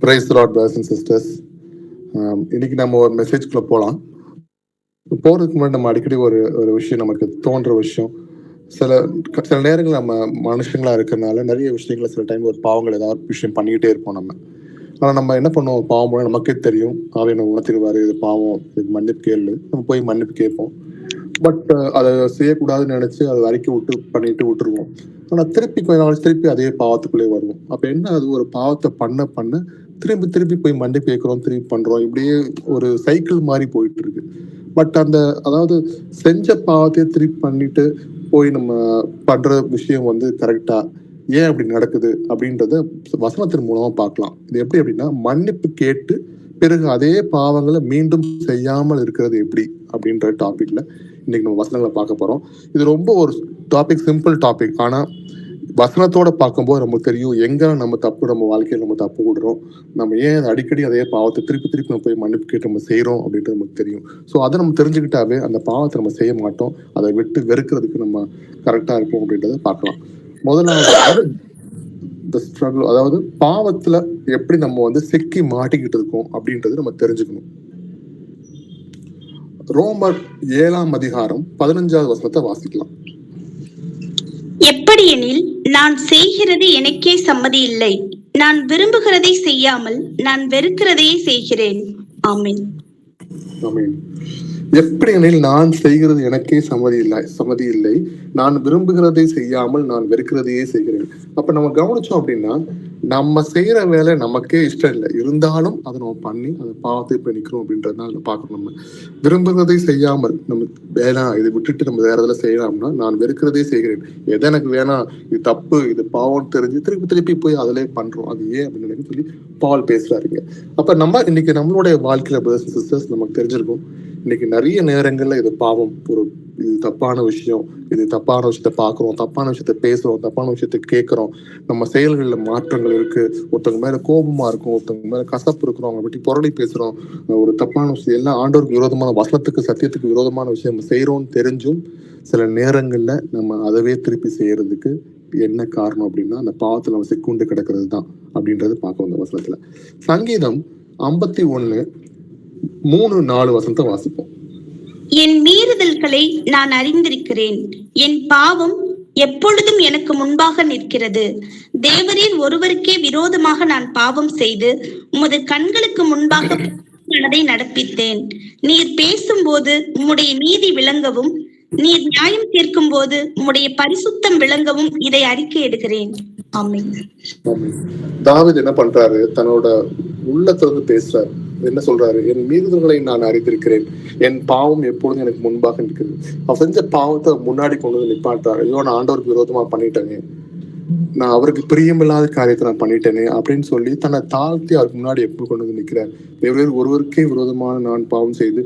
Price lord brothers and sisters. இன்னைக்கு நம்ம ஒரு மெசேஜ்குள்ள போகலாம். போகிறதுக்கு முன்னாடி நம்ம அடிக்கடி ஒரு ஒரு விஷயம் நமக்கு தோன்ற விஷயம், சில சில நேரங்கள் நம்ம மனுஷங்களா இருக்கிறதுனால நிறைய விஷயங்களை சில டைம் ஒரு பாவங்கள் ஏதாவது விஷயம் பண்ணிக்கிட்டே இருப்போம் நம்ம. ஆனால் நம்ம என்ன பண்ணுவோம், பாவம் நமக்கே தெரியும், என்ன உணர்த்திடுவாரு, இது பாவம், இதுக்கு மன்னிப்பு கேளு, நம்ம போய் மன்னிப்பு கேட்போம். பட் அதை செய்யக்கூடாதுன்னு நினைச்சு அதை அறிக்கை விட்டு பண்ணிட்டு விட்டுருவோம். ஆனால் திருப்பி கொஞ்ச நாள் திருப்பி அதே பாவத்துக்குள்ளே வருவோம். அப்போ என்ன, அது ஒரு பாவத்தை பண்ண பண்ண திருப்பி திருப்பி போய் மன்னிப்பு கேட்குறோம், திருப்பி பண்றோம், இப்படியே ஒரு சைக்கிள் மாதிரி போயிட்டு இருக்கு. பட் அந்த அதாவது செஞ்ச பாவத்தை திருப்பி பண்ணிட்டு போய் நம்ம பண்ற விஷயம் வந்து கரெக்டா, ஏன் அப்படி நடக்குது அப்படின்றத வசனத்தின் மூலமா பார்க்கலாம். இது எப்படி அப்படின்னா, மன்னிப்பு கேட்டு பிறகு அதே பாவங்களை மீண்டும் செய்யாமல் இருக்கிறது எப்படி அப்படின்ற டாபிக்ல இன்னைக்கு நம்ம வசனங்களை பார்க்க போறோம். இது ரொம்ப ஒரு டாபிக், சிம்பிள் டாபிக். ஆனா வசனத்தோட பார்க்கும்போது நமக்கு தெரியும் எங்க நம்ம தப்பு, நம்ம வாழ்க்கையில் நம்ம தப்பு விடுறோம், நம்ம ஏன் அடிக்கடி அதே பாவத்தை திருப்பி திருப்பி நம்ம போய் மன்னிப்பு கேட்டு நம்ம செய்யறோம் அப்படின்றது நமக்கு தெரியும். ஸோ அதை நம்ம தெரிஞ்சுக்கிட்டாவே அந்த பாவத்தை நம்ம செய்ய மாட்டோம், அதை விட்டு வெறுக்கிறதுக்கு நம்ம கரெக்டா இருப்போம் அப்படின்றத பார்க்கலாம். முதலாவது இந்த ஸ்ட்ரகிள், அதாவது பாவத்துல எப்படி நம்ம வந்து சிக்கி மாட்டிக்கிட்டு இருக்கோம் அப்படின்றது நம்ம தெரிஞ்சுக்கணும். ரோமர் 7ஆம் அதிகாரம் 15வது வசனத்தை வாசிக்கலாம். எப்படியெனில் நான் செய்கிறது எனக்கே சம்மதி இல்லை, நான் விரும்புகிறதை செய்யாமல் நான் வெறுக்கிறதையே செய்கிறேன். ஆமென். ஆமென். எப்படியெனில் நான் செய்கிறது எனக்கே சம்மதி இல்லை, நான் விரும்புகிறதை செய்யாமல் நான் வெறுக்கிறதையே செய்கிறேன். அப்ப நம்ம கவனிச்சோம் அப்படின்னா, நம்ம செய்யற வேலை நமக்கே இஷ்டம் இல்லை, இருந்தாலும் அதை நம்ம பண்ணி அந்த பாவத்தை போய் நிற்கிறோம் அப்படின்றதுதான் அதில் பார்க்கணும். நம்ம விரும்புகிறதை செய்யாமல் நம்ம வேணாம், இதை விட்டுட்டு நம்ம வேற எதில் செய்யலாம்னா, நான் வெறுக்கிறதே செய்கிறேன். எதை எனக்கு வேணாம், இது தப்பு, இது பாவம்னு தெரிஞ்சு திருப்பி திருப்பி போய் அதிலே பண்றோம். அது ஏன் அப்படின்னு சொல்லி பால் பேசுறாருங்க. அப்ப நம்ம இன்னைக்கு நம்மளுடைய வாழ்க்கையில பிரதர்ஸ் அண்ட் சிஸ்டர்ஸ் நமக்கு தெரிஞ்சிருக்கும், இன்னைக்கு நிறைய நேரங்கள்ல இது பாவம், இது தப்பான விஷயம், இது தப்பான விஷயத்த பார்க்குறோம், தப்பான விஷயத்த பேசுறோம், தப்பான விஷயத்த கேட்குறோம், நம்ம செயல்கள்ல மாற்றங்கள் இருக்கு, ஒருத்தவங்க மேல கோபமா இருக்கும், ஒருத்தவங்க மேல கசப்பு இருக்கிறோம், அவங்க பற்றி புரளி பேசுறோம், ஒரு தப்பான விஷயம், எல்லாம் ஆண்டவருக்கு விரோதமான, வசனத்துக்கு சத்தியத்துக்கு விரோதமான விஷயம் நம்ம செய்யறோம்னு தெரிஞ்சும் சில நேரங்கள்ல நம்ம அதவே திருப்பி செய்யறதுக்கு என்ன காரணம் அப்படின்னா, அந்த பாவத்துல நம்ம சிக்குண்டு கிடக்கிறது தான் அப்படின்றது பார்க்க வந்த வசனத்துல. சங்கீதம் 51:3-4 வசனத்தை வாசிப்போம். என் மீறுதல்களை நான் அறிந்திருக்கிறேன், என் பாவம் எப்பொழுதும் எனக்கு முன்பாக நிற்கிறது. தேவரீர் ஒருவருக்கே விரோதமாக நான் பாவம் செய்து உமது கண்களுக்கு முன்பாக மனதை நடப்பித்தேன். நீர் பேசும்போது உம்முடைய நீதி விளங்கவும், நீர் நியாயம் தீர்க்கும் போது உம்முடைய பரிசுத்தம் விளங்கவும் இதை அறிக்கையிடுகிறேன். ஆமென். தாவீது என்ன பண்றாரு, தன்னோட உள்ளத்திலிருந்து பேசுறாரு. என்ன சொல்றாரு, என் மீறுதல்களை நான் அறிந்திருக்கிறேன், என் பாவம் எப்பொழுதும் எனக்கு முன்பாக நிற்கிறது. அவர் செஞ்ச பாவத்தை முன்னாடி கொண்டு வந்து நிப்பாட்டாரு. ஐயோ, நான் ஆண்டவருக்கு விரோதமா பண்ணிட்டேனே, நான் அவருக்கு பிரியமில்லாத காரியத்தை நான் பண்ணிட்டேனே அப்படின்னு சொல்லி தன்னை தாழ்த்தி அவருக்கு முன்னாடி எப்போ கொண்டு வந்து நிற்கிறார். தேவரீர் ஒருவருக்கே விரோதமான நான் பாவம் செய்து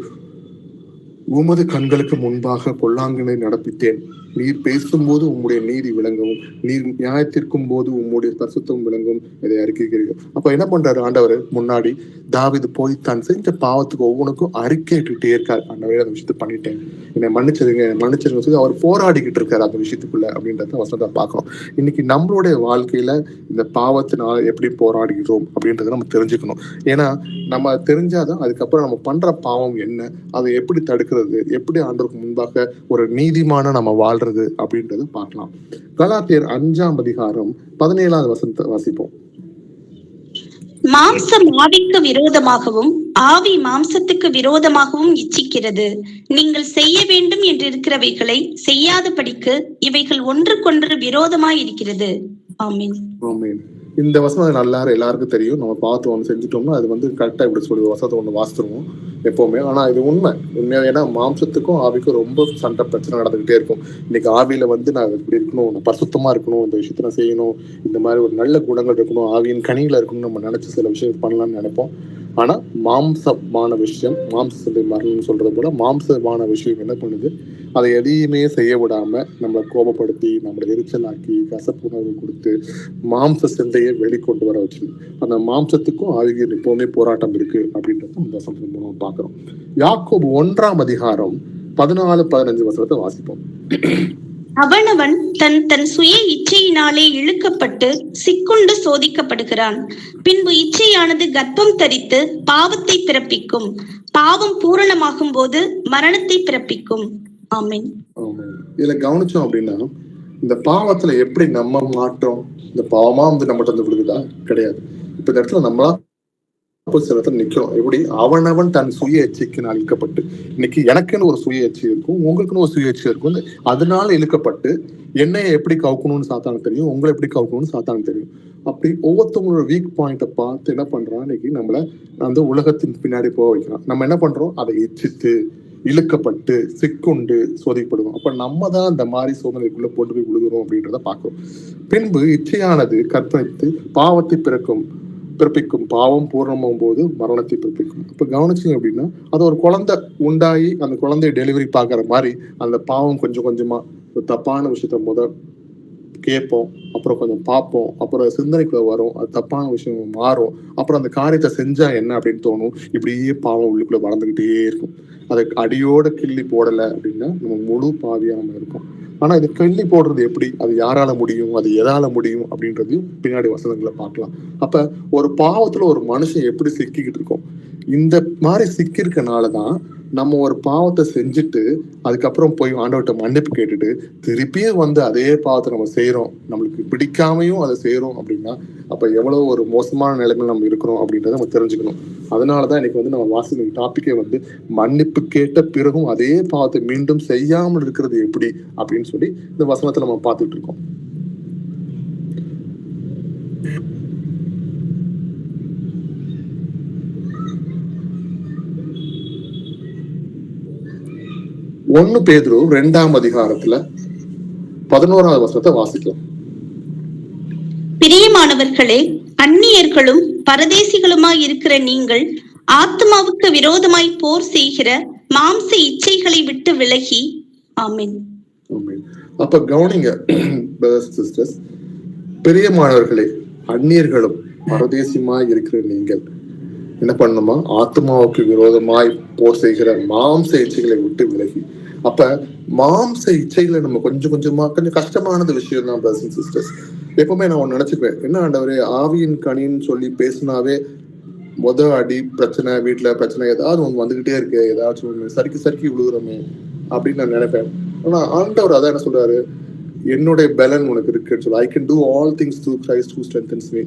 உமது கண்களுக்கு முன்பாக பொல்லாங்கனை நடப்பித்தேன். நீர் பேசும்போது உம்முடைய நீதி விளங்கவும், நீர் நியாயத்திற்கும் போது உம்முடைய பரிசுத்தம் விளங்கும், இதை அறிக்கைக்கிறீர்கள். அப்ப என்ன பண்றாரு ஆண்டவர், முன்னாடி தாவீது போய் தான் செஞ்ச பாவத்துக்கு ஒவ்வொன்றுக்கும் அறிக்கையிட்டுட்டே இருக்காரு. ஆண்டவரே, அந்த விஷயத்த பண்ணிட்டேன், என்னை மன்னிச்சிருங்க சொல்லி அவர் போராடிக்கிட்டு இருக்காரு அந்த விஷயத்துக்குள்ள அப்படின்றத வசனத்தை பார்க்கிறோம். இன்னைக்கு நம்மளுடைய வாழ்க்கையில இந்த பாவத்தினால எப்படி போராடுகிறோம் அப்படின்றத நம்ம தெரிஞ்சுக்கணும். ஏன்னா நம்ம தெரிஞ்சாதான் அதுக்கப்புறம் நம்ம பண்ற பாவம் என்ன, அதை எப்படி தடுக்கிறது, எப்படி ஆண்டவருக்கு முன்பாக ஒரு நீதிமான நம்ம வாழ்றது அப்படின்றத பார்க்கலாம். கலாத்தியர் 5ஆம் அதிகாரம் 17வது வசனத்தை வாசிப்போம். மாம்சம் ஆவிக்கு விரோதமாகவும் ஆவி மாம்சத்துக்கு விரோதமாகவும் இச்சிக்கிறது. நீங்கள் செய்ய வேண்டும் என்று இருக்கிறவைகளை செய்யாதபடிக்கு இவைகள் ஒன்றுக்கொன்று விரோதமாய் இருக்கிறது. ஆமென். ஆமென். இந்த வசனம் எல்லாருக்கும் தெரியும். நம்ம பார்த்து ஒன்று செஞ்சுட்டோம்னா அது வந்து கரெக்டா இப்படி சொல்லி வசனத்தை ஒன்று வாசித்துருவோம் எப்பவுமே. ஆனா இது உண்மையா, ஏன்னா மாம்சத்துக்கும் ஆவிக்கும் ரொம்ப சண்டை பிரச்சனை நடந்துகிட்டே இருக்கும். இன்னைக்கு ஆவியில வந்து நான் இப்படி இருக்கணும், நான் பரிசுத்தமா இருக்கணும், இந்த விஷயத்த நான் செய்யணும், இந்த மாதிரி ஒரு நல்ல குணங்கள் இருக்கணும், ஆவியின் கனிகளை இருக்கணும்னு நம்ம நினைச்சு சில விஷயம் பண்ணலாம்னு நினைப்போம். ஆனா மாம்சமான விஷயம், மாம்சத்தை மரணம்னு சொல்றது போல மாம்சமான விஷயம் என்ன பண்ணுது, அதை எதையுமே செய்ய விடாம நம்மளை கோபப்படுத்தி, நம்மளை எரிச்சலாக்கி, கசப்புணர்வு கொடுத்து மாம்ச சிந்தையை வெளிக்கொண்டு வர வச்சு, அந்த மாம்சத்துக்கும் ஆவிக்கும் எப்பவுமே போராட்டம் இருக்கு அப்படின்றத இந்த வசனத்தின் மூலம் பார்க்கிறோம். யாக்கோபு 1ஆம் அதிகாரம் 14-15 வசனத்தை வாசிப்போம். அவனவன் தன் தன் சுய இச்சையினாலே இழுக்கப்பட்டு சிக்குண்டு சோதிக்கப்படுகிறான். பின்பு இச்சையானது கர்ப்பம் தரித்து பாவத்தை பிறப்பிக்கும். பாவம் பூரணமாகும் போது மரணத்தை பிறப்பிக்கும். ஆமென். இதுல கவனிச்சோம் அப்படின்னா, இந்த பாவத்துல எப்படி நம்ம மாற்றோம்? இந்த பாவமா வந்து நம்மகிட்ட வந்து விழுகுதா? கிடையாது. இப்ப இந்த இடத்துல நம்மளா சில இடத்துல நிக்கிறோம். எப்படி? அவனவன் தன் சுய எச்சைக்கு இழுக்கப்பட்டு, இன்னைக்கு எனக்குன்னு ஒரு சுய எச்சை இருக்கும், உங்களுக்குன்னு ஒரு சுய எச்சை இருக்கும். அதனால இழுக்கப்பட்டு என்னைய எப்படி கவுக்கணும்னு சாத்தானுக்கு தெரியும், உங்களை எப்படி கவுக்கணும்னு சாத்தானுக்கு தெரியும். அப்படி ஒவ்வொருத்தவங்களோட வீக் பாயிண்ட்டை பார்த்து என்ன பண்றான், இன்னைக்கு நம்மள அந்த உலகத்தின் பின்னாடி போக வைக்கிறான். நம்ம என்ன பண்றோம்? அதை இச்சித்து இழுக்கப்பட்டு சிக்குண்டு சோதிக்கப்படுவோம். அப்ப நம்ம தான் இந்த மாதிரி சோதனைக்குள்ள போட்டு போய் விழுகிறோம் அப்படின்றத பார்க்கிறோம். பின்பு இச்சையானது கற்பழித்து பாவத்தை பிறப்பிக்கும். பாவம் பூர்ணமாகும் போது மரணத்தை பிறப்பிக்கும். இப்ப கவனிச்சிங்க அப்படின்னா, அது ஒரு குழந்தை உண்டாகி அந்த குழந்தைய டெலிவரி பார்க்குற மாதிரி அந்த பாவம் கொஞ்சம் கொஞ்சமா தப்பான விஷயத்த கேட்போம், அப்புறம் கொஞ்சம் பார்ப்போம், அப்புறம் சிந்தனைக்குள்ள வரும், அது தப்பான விஷயம் மாறும், அப்புறம் அந்த காரியத்தை செஞ்சா என்ன அப்படின்னு தோணும். இப்படியே பாவம் உள்ளுக்குள்ள வளர்ந்துகிட்டே இருக்கும். அதை அடியோட கிள்ளி போடலை அப்படின்னா நம்ம முழு பாவியா நம்ம இருக்கோம். ஆனா இது கிள்ளி போடுறது எப்படி, அது யாரால முடியும், அது எதால முடியும் அப்படின்றதையும் பின்னாடி வசனங்களை பார்க்கலாம். அப்ப ஒரு பாவத்துல ஒரு மனுஷன் எப்படி சிக்கிக்கிட்டு இருக்கோம், இந்த மாதிரி சிக்கிருக்கனாலதான் நம்ம ஒரு பாவத்தை செஞ்சுட்டு அதுக்கப்புறம் போய் ஆண்டவர்கிட்ட மன்னிப்பு கேட்டுட்டு திருப்பியும் வந்து அதே பாவத்தை நம்ம செய்யறோம், நம்மளுக்கு பிடிக்காமையும் அதை செய்யறோம் அப்படின்னா அப்ப எவ்வளவு ஒரு மோசமான நிலைமையில நம்ம இருக்கிறோம் அப்படின்றத நம்ம தெரிஞ்சுக்கணும். அதனாலதான் இன்னைக்கு வந்து நம்ம வாசிக்கிற டாபிக்கே வந்து மன்னிப்பு கேட்ட பிறகும் அதே பாவத்தை மீண்டும் செய்யாமல் இருக்கிறது எப்படி அப்படின்னு சொல்லி இந்த வசனத்தை நம்ம பார்த்துட்டு இருக்கோம். ஒன்னு பேதுரு 2ஆம் அதிகாரத்துல 11வது வசனத்தை வாசிக்கலாம். பிரியமானவர்களே, அந்நியர்களும் பரதேசிகளுமாய் இருக்கிற நீங்கள் ஆத்மாவுக்கு விரோதமாய் போர் செய்கிற மாம்ச இச்சைகளை விட்டு விலகி. ஆமென். அப்ப கவனிங்க சிஸ்டர்ஸ், பிரியமானவர்களே, அந்நியர்களும் பரதேசியுமாய் இருக்கிற நீங்கள் என்ன பண்ணணுமா? ஆத்மாவுக்கு விரோதமாய் போர் செய்கிற மாம்ச இச்சைகளை விட்டு விலகி. அப்ப மாம்ச இச்சைகளை நம்ம கொஞ்சம் கொஞ்சம் கஷ்டமானது விஷயம் தான் பிரதர்ஸ் அண்ட் சிஸ்டர்ஸ். எப்பவுமே நான் ஒன்னு நினைச்சுப்பேன், என்ன ஆண்டவரே ஆவியின் கனின்னு சொல்லி பேசினாவே அடி பிரச்சனை, வீட்டுல பிரச்சனை ஏதாவது ஒன்று வந்துகிட்டே இருக்கு, ஏதாச்சும் ஒண்ணு சறுக்கி விழுகுறோமே அப்படின்னு நான் நினைப்பேன். ஆனா ஆண்டவர் அதான் என்ன சொல்றாரு, என்னுடைய பலன் உனக்கு இருக்குன்னு சொல்லி, I can do all things through Christ who strengthens me.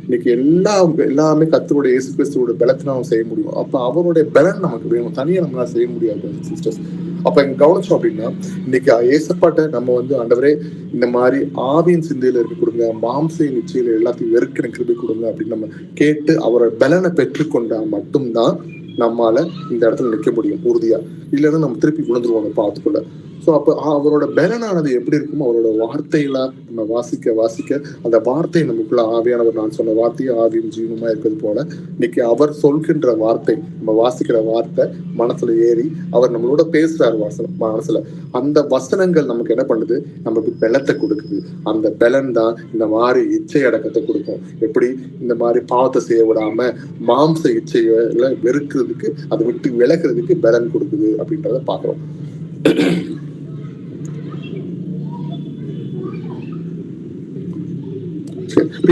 இன்னைக்கு எல்லாமே கர்த்தருடைய இயேசு கிறிஸ்துவோட பலத்தை நம்ம செய்ய முடியும். அப்ப அவருடைய பலன் நமக்கு வேணும், தனியா நம்மளால செய்ய முடியாது சிஸ்டர்ஸ். அப்ப இங்க கவனிச்சோம் அப்படின்னா, இன்னைக்கு ஏசப்பாட்ட நம்ம வந்து ஆண்டவரே இந்த மாதிரி ஆவியின் சிந்தையில இருக்க கொடுங்க, மாம்ச நிச்சயில எல்லாத்தையும் வெறுக்கிற கிருபை கொடுங்க அப்படின்னு நம்ம கேட்டு அவரோட பலனை பெற்றுக்கொண்டா மட்டும்தான் நம்மால இந்த இடத்துல நிற்க முடியும் உறுதியா. இல்லைன்னா நம்ம திருப்பி விழுந்துருவோம் பாவத்துக்குள்ள. ஸோ அப்போ அவரோட பலனானது எப்படி இருக்குமோ, அவரோட வார்த்தைகளா நம்ம வாசிக்க அந்த வார்த்தை நமக்குள்ள ஆவியானவர் நான் சொன்ன வார்த்தையை ஆவியும் ஜீவனுமா இருக்கிறது போல இன்னைக்கு அவர் சொல்கின்ற வார்த்தை, நம்ம வாசிக்கிற வார்த்தை மனசுல ஏறி அவர் நம்மளோட பேசுறாரு மனசுல. அந்த வசனங்கள் நமக்கு என்ன பண்ணுது, நமக்கு பலத்தை கொடுக்குது. அந்த பலன் தான் இந்த மாதிரி இச்சை அடக்கத்தை கொடுக்கும். எப்படி இந்த மாதிரி பாவத்தை செய்ய விடாம மாம்ச இச்சைகளை வெறுக்கிறதுக்கு, அதை விட்டு விலகிறதுக்கு பலன் கொடுக்குது அப்படின்றத பாக்குறோம்.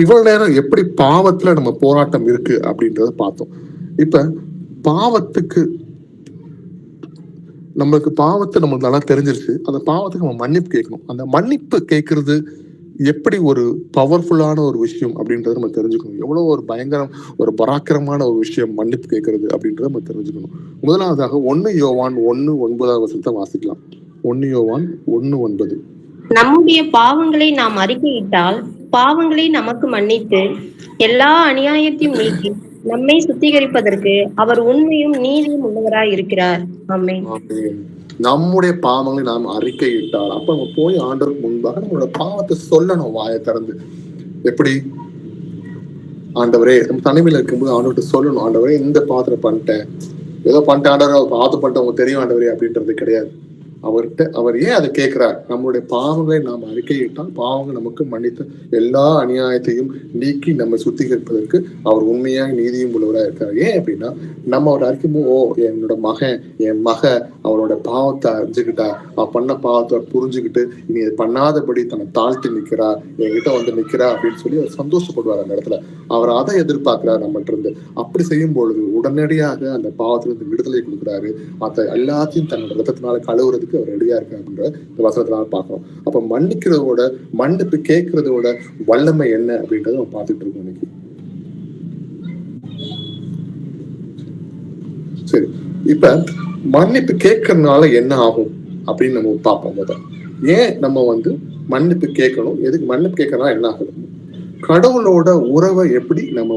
இவ்வளவு நேரம் எப்படி பாவத்துல நம்ம போராட்டம் இருக்கு அப்படின்றத பார்த்தோம். இப்ப பாவத்துக்கு நம்மளுக்கு பாவத்தை நம்மளுக்கு நல்லா தெரிஞ்சிருச்சு. அந்த பாவத்துக்கு நம்ம மன்னிப்பு கேட்கணும். அந்த மன்னிப்பு கேட்கறது எப்படி ஒரு பவர்ஃபுல்லான ஒரு விஷயம் அப்படின்றத நம்ம தெரிஞ்சுக்கணும். எவ்வளவு ஒரு பயங்கரம், ஒரு பராக்கிரமான ஒரு விஷயம் மன்னிப்பு கேட்கறது அப்படின்றத நம்ம தெரிஞ்சுக்கணும். முதலாவதாக 1 யோவான் 1:9 வாசிக்கலாம். 1 யோவான் 1:9. நம்முடைய பாவங்களை நாம் அறிக்கையிட்டால் பாவங்களை நமக்கு மன்னித்து எல்லா அநியாயத்தையும் நீக்கி நம்மை சுத்திகரிப்பதற்கு அவர் உண்மையும் நீதியும் உள்ளவராய் இருக்கிறார். ஆமென். நம்முடைய பாவங்களை நாம் அறிக்கையிட்டால், அப்ப நம்ம போய் ஆண்டவருக்கு முன்பாக நம்மளோட பாவத்தை சொல்லணும் வாயை திறந்து. எப்படி? ஆண்டவரே, நம்ம தனிமையில இருக்கும்போது ஆண்டவர்கிட்ட சொல்லணும், ஆண்டவரே இந்த பாவத்தை பண்ணிட்டேன், ஏதோ பண்ணிட்டேன் ஆண்டவரே, பாவத்தை பண்ணிட்டேன் உங்களுக்கு தெரியும் ஆண்டவரே அப்படின்றது கிடையாது. அவர் ஏன் அதை கேட்கிறார்? நம்மளுடைய பாவங்களை நாம் அறிக்கையிட்டால் பாவங்கள் நமக்கு மன்னித்த எல்லா அநியாயத்தையும் நீக்கி நம்ம சுத்திகரிப்பதற்கு அவர் உண்மையாக நீதியும் உள்ளவராக இருக்கார். ஏன் அப்படின்னா, நம்ம அவர் அறிக்கையும் என்னோட மகன் என் மக அவரோட பாவத்தை அறிஞ்சுக்கிட்டா, அவ பண்ண பாவத்தை புரிஞ்சுக்கிட்டு இனி அதை பண்ணாதபடி தன்னை தாழ்த்தி நிக்கிறா, என்கிட்ட வந்து நிக்கிறா அப்படின்னு சொல்லி அவர் சந்தோஷப்படுவார். அந்த இடத்துல அவர் அதை எதிர்பார்க்கிறார் நம்மகிட்ட இருந்து. அப்படி செய்யும் பொழுது உடனடியாக அந்த பாவத்திலிருந்து விடுதலை கொடுக்குறாரு. மற்ற எல்லாத்தையும் தன்னோட ரத்தத்தினால கழுவுறதுக்கு அவர் ரெடியா இருக்காரு அப்படின்ற இந்த வசனத்தினால பார்க்கிறோம். அப்ப மன்னிக்கிறதோட மன்னிப்பு கேட்கறதோட வல்லமை என்ன அப்படின்றத நம்ம பார்த்துட்டு இருக்கோம் இன்னைக்கு. சரி, இப்ப மன்னிப்பு கேட்கறதுனால என்ன ஆகும் அப்படின்னு நம்ம பார்ப்போம். முதல் ஏன் நம்ம மன்னிப்பு கேட்கணும், எதுக்கு மன்னிப்பு கேட்கறதுனால என்ன ஆகுது, கடவுளோட உறவை எப்படி நம்ம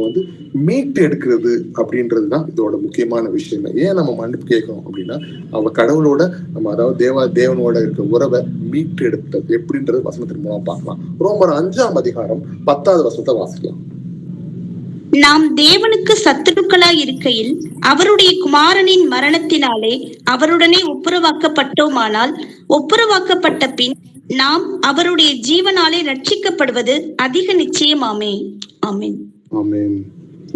மீட்டு எடுக்கிறது அப்படின்றதுதான் இதோட முக்கியமான விஷயம். ஏன் நம்ம மன்னிப்பு கேட்கணும் அப்படின்னா, அவ கடவுளோட நம்ம அதாவது தேவனோட இருக்கிற உறவை மீட்டு எடுத்தது எப்படின்றது வசனத்தின் மூலம் பார்க்கலாம். ரோமர் 5ஆம் அதிகாரம் 10வது வசனத்தை வாசிக்கலாம். நாம் தேவனுக்கு சத்துருக்களாய் இருக்கையில் அவருடைய குமாரனின் மரணத்தினாலே அவருடனே ஒப்புரவாக்கப்பட்டோமானால், ஒப்புரவாக்கப்பட்ட பின் நாம் அவருடைய ஜீவனாலே ரட்சிக்கப்படுவது அதிக நிச்சயமாமே. ஆமென். ஆமென்.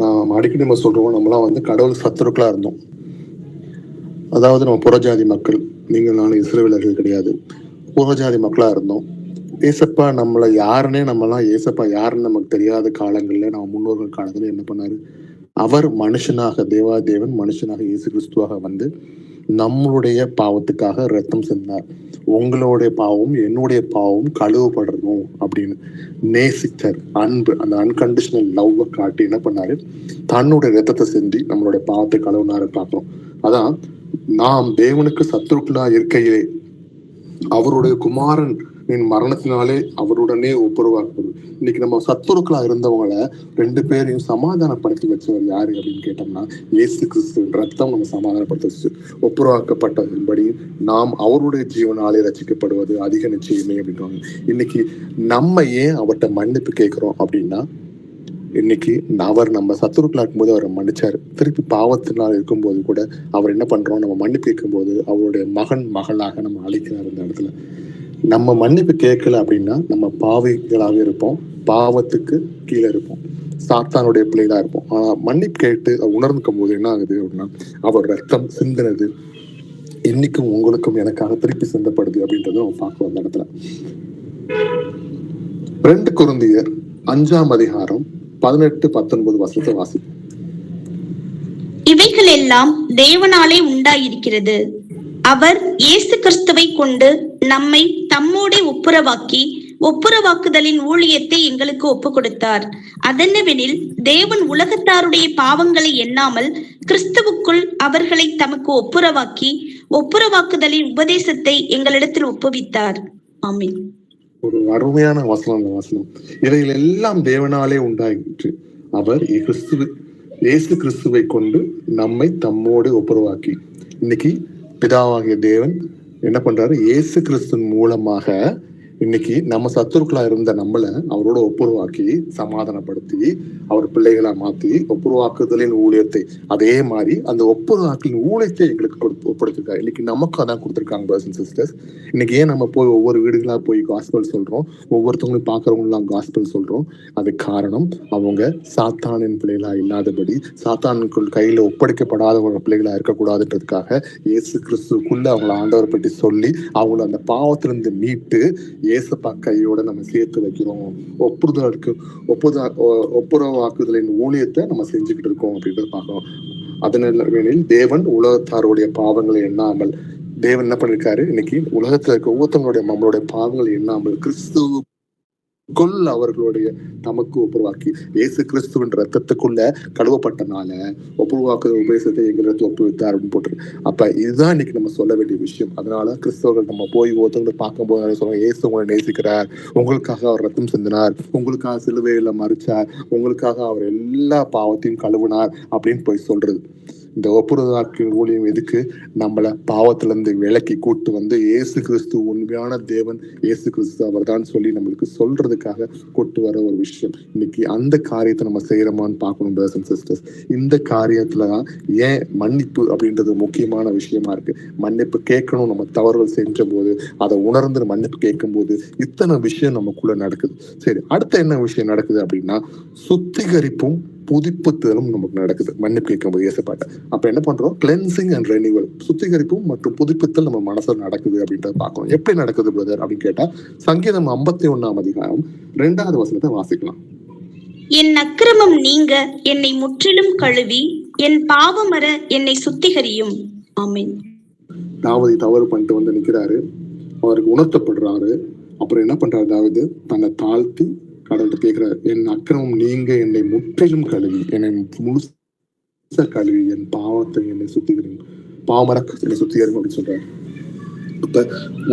நாம் அடிக்கடி நம்ம சொல்றோம், நம்மளாம் கடவுள் சத்துருக்களா இருந்தோம். அதாவது நம்ம புறஜாதி மக்கள், நீங்கள் நானும் இஸ்ரவேலர்கள் கிடையாது, புறஜாதி மக்களா இருந்தோம். ஏசப்பா நம்மளை யாருன்னே ஏசப்பா யாருன்னு நமக்கு தெரியாத காலங்கள்ல, நம்ம முன்னோர்கள் காலத்துல என்ன பண்ணாரு, அவர் மனுஷனாக தேவன் மனுஷனாக இயேசு கிறிஸ்துவாக நம்மளுடைய பாவத்துக்காக ரத்தம் சிந்தார். உங்களுடைய பாவம் என்னுடைய பாவம் கழுவப்படணும் அப்படின்னு நேசித்தார். அன்பு, அந்த அன்கண்டிஷனல் லவ் காட்டி என்ன பண்ணாரு, தன்னுடைய ரத்தத்தை சிந்தி நம்மளுடைய பாவத்தை கழுவினாரு பார்க்கிறோம். அதான் நாம் தேவனுக்கு சத்துருக்களா இருக்கையிலே அவருடைய குமாரன் மரணத்தினாலே அவருடனே ஒப்புரவாக்குவது. இன்னைக்கு நம்ம சத்துருக்களா இருந்தவங்களை 2 பேரையும் சமாதானப்படுத்தி வச்சவர் யாரு அப்படின்னு கேட்டோம்னா, இயேசு கிறிஸ்து ரத்தம் நம்ம சமாதானப்படுத்த வச்சு ஒப்புரவாக்கப்பட்டதன்படி நாம் அவருடைய ஜீவனாலே ரசிக்கப்படுவது அதிக நிச்சயமே அப்படின்றாங்க. இன்னைக்கு நம்ம ஏன் அவர்கிட்ட மன்னிப்பு கேட்கிறோம் அப்படின்னா, இன்னைக்கு அவர் நம்ம சத்துருக்களா இருக்கும்போது அவரை மன்னிச்சாரு. திருப்பி பாவத்தினால் இருக்கும்போது கூட அவர் என்ன பண்றோம், நம்ம மன்னிப்பு கேட்கும்போது அவருடைய மகளாக நம்ம அழைக்கிறார். இந்த இடத்துல நம்ம மன்னிப்பு கேட்கல அப்படின்னா நம்ம பாவிகளாக இருப்போம், பாவத்துக்கு கீழே இருப்போம், சாத்தானுடைய பிள்ளைகளா இருப்போம். ஆனா மன்னிப்பு கேட்டு உணர்ந்துக்கும் போது என்ன ஆகுது அப்படின்னா, அவர் ரத்தம் சிந்தினது இன்னைக்கும் உங்களுக்கும் எனக்காக திருப்பி சிந்தப்படுது அப்படின்றத நம்ம பார்க்க வந்த இடத்துல 2 கொரிந்தியர் 5ஆம் அதிகாரம் 18-19 வசனத்தை வாசிப்போம். இவைகள் எல்லாம் தேவனாலே உண்டாயிருக்கிறது. அவர் இயேசு கிறிஸ்துவை கொண்டு நம்மை தம்மோடே ஒப்புரவாக்குதலின் ஊழியத்தை எங்களுக்கு ஒப்பு கொடுத்தார். அதென்னவெனில், தேவன் உலகத்தாருடைய பாவங்களை எண்ணாமல் கிறிஸ்துவுக்குள் அவர்களை தமக்கு ஒப்புரவாக்குதலின் உபதேசத்தை எங்களிடத்தில் ஒப்புவித்தார். ஆமென். ஒரு அருமையான வசனம். இவைகள் எல்லாம் தேவனாலே உண்டாயிற்று. அவர் இயேசு கிறிஸ்துவை கொண்டு நம்மை தம்மோடு ஒப்புரவாக்கி. இன்னைக்கு பிதாவாகிய தேவன் என்ன பண்றாரு, இயேசு கிறிஸ்துவின் மூலமாக இன்னைக்கு நம்ம சத்துருக்களா இருந்த நம்மளை அவரோட ஒப்புரவாக்கி சமாதானப்படுத்தி அவர் பிள்ளைகளா மாத்தி ஒப்புரவாக்குதலின் ஊழியத்தை, அதே மாதிரி அந்த ஒப்புரவாக்கலின் ஊழியத்தை எங்களுக்கு ஒப்படைச்சிருக்காரு. இன்னைக்கு நமக்கு அதான் கொடுத்துருக்காங்க. பிரதர்ஸ் அண்ட் சிஸ்டர்ஸ், இன்னைக்கு ஏன் நம்ம போய் ஒவ்வொரு வீடுகளா போய் காஸ்பல் சொல்றோம், ஒவ்வொருத்தவங்களும் பாக்குறவங்களாம் காஸ்பல் சொல்றோம்? அது காரணம், அவங்க சாத்தானின் பிள்ளைகளா இல்லாதபடி, சாத்தானுக்குள் கையில ஒப்படைக்கப்படாத பிள்ளைகளா இருக்கக்கூடாதுன்றதுக்காக இயேசு கிறிஸ்துக்குள்ள அவங்களை ஆண்டவரை பற்றி சொல்லி அவங்கள அந்த பாவத்திலிருந்து மீட்டு ஏசப்பா கையோட நம்ம சேர்த்து வைக்கிறோம். ஒப்புரவாக்குதலின் ஊழியத்தை நம்ம செஞ்சுக்கிட்டு இருக்கோம் அப்படின்றத பார்க்கிறோம். அதனால தேவன் உலகத்தாருடைய பாவங்களை எண்ணாமல், தேவன் என்ன பண்ணிருக்காரு, இன்னைக்கு உலகத்துல இருக்க ஒவ்வொருத்தவங்களுடைய நம்மளுடைய பாவங்களை எண்ணாமல் கிறிஸ்துவுக்குள் அவர்களுடைய நமக்கு ஒப்புரவாக்கி இயேசு கிறிஸ்துவின் ரத்தத்துக்குள்ள கழுவப்பட்டனால ஒப்புரவாக்குதல் உபதேசத்தை எங்களுக்கு ஒப்புவித்தார் அப்படின்னு போட்டு. அப்ப இதுதான் இன்னைக்கு நம்ம சொல்ல வேண்டிய விஷயம். அதனால கிறிஸ்தவர்கள் நம்ம போய் ஒருத்தவங்களை பார்க்கும்போது சொல்லுவாங்க, இயேசு உங்களை நேசிக்கிறார், உங்களுக்காக அவர் ரத்தம் சிந்தினார், உங்களுக்காக சிலுவையில மறிச்சார், உங்களுக்காக அவர் எல்லா பாவத்தையும் கழுவினார் அப்படின்னு போய் சொல்றது. இந்த ஒப்புரவாக்கின் ஊழியம் எதுக்கு? நம்மள பாவத்திலிருந்து விலக்கி கூட்டு வந்து இயேசு கிறிஸ்து உண்மையான தேவன், இயேசு கிறிஸ்து அவர் தான் சொல்லி நம்மளுக்கு சொல்றதுக்காக கூட்டு வர ஒரு விஷயம். இன்னைக்கு அந்த காரியத்தை நம்ம செய்யறோமான்னு பார்க்கணும் பிரதர்ஸ் அண்ட் சிஸ்டர்ஸ். இந்த காரியத்துலதான் ஏன் மன்னிப்பு அப்படின்றது முக்கியமான விஷயமா இருக்கு. மன்னிப்பு கேட்கணும். நம்ம தவறுகள் செஞ்ச போது அதை உணர்ந்து மன்னிப்பு கேட்கும் போது இத்தனை விஷயம் நமக்குள்ள நடக்குது. சரி, அடுத்த என்ன விஷயம் நடக்குது அப்படின்னா, சுத்திகரிப்பும் புதுப்பித்தலும் நமக்கு நடக்குது மன்னிப்பு கேட்கும்போது இயேசுப்பாட்ட. அப்ப என்ன பண்றோம்? கிளென்சிங் அண்ட் ரெனிவல், சுத்திகரிப்பும் மற்றும் புதுப்பித்தல் நம்ம மனசுல நடக்குது அப்படின்றத பார்க்கணும். எப்படி நடக்குது பிரதர் அப்படின்னு கேட்டா, சங்கீதம் 51 அதிகாரம் 2வது வசனத்தை வாசிக்கலாம். என் அக்கிரமம் நீங்க என்னை முற்றிலும் கழுவி என் பாவமற என்னை சுத்திகரியும். ஆமென். தாவீது தவறு பண்ணிட்டு வந்து நிக்கிறாரு, அவருக்கு உணர்த்தப்படுறாரு. அப்புறம் என்ன பண்றாரு தாவீது? தன்னை தாழ்த்தி கடவுள்கிட்ட கேட்கிறாரு, என் அக்கிரமம் நீங்க என்னை முற்றிலும் கழுவி, என்னை முழுச கழுவி, என் பாவத்தை என்னை சுத்திகரியும், பாவமர என்னை சுத்திகரியும் அப்படின்னு சொல்றாரு. இப்ப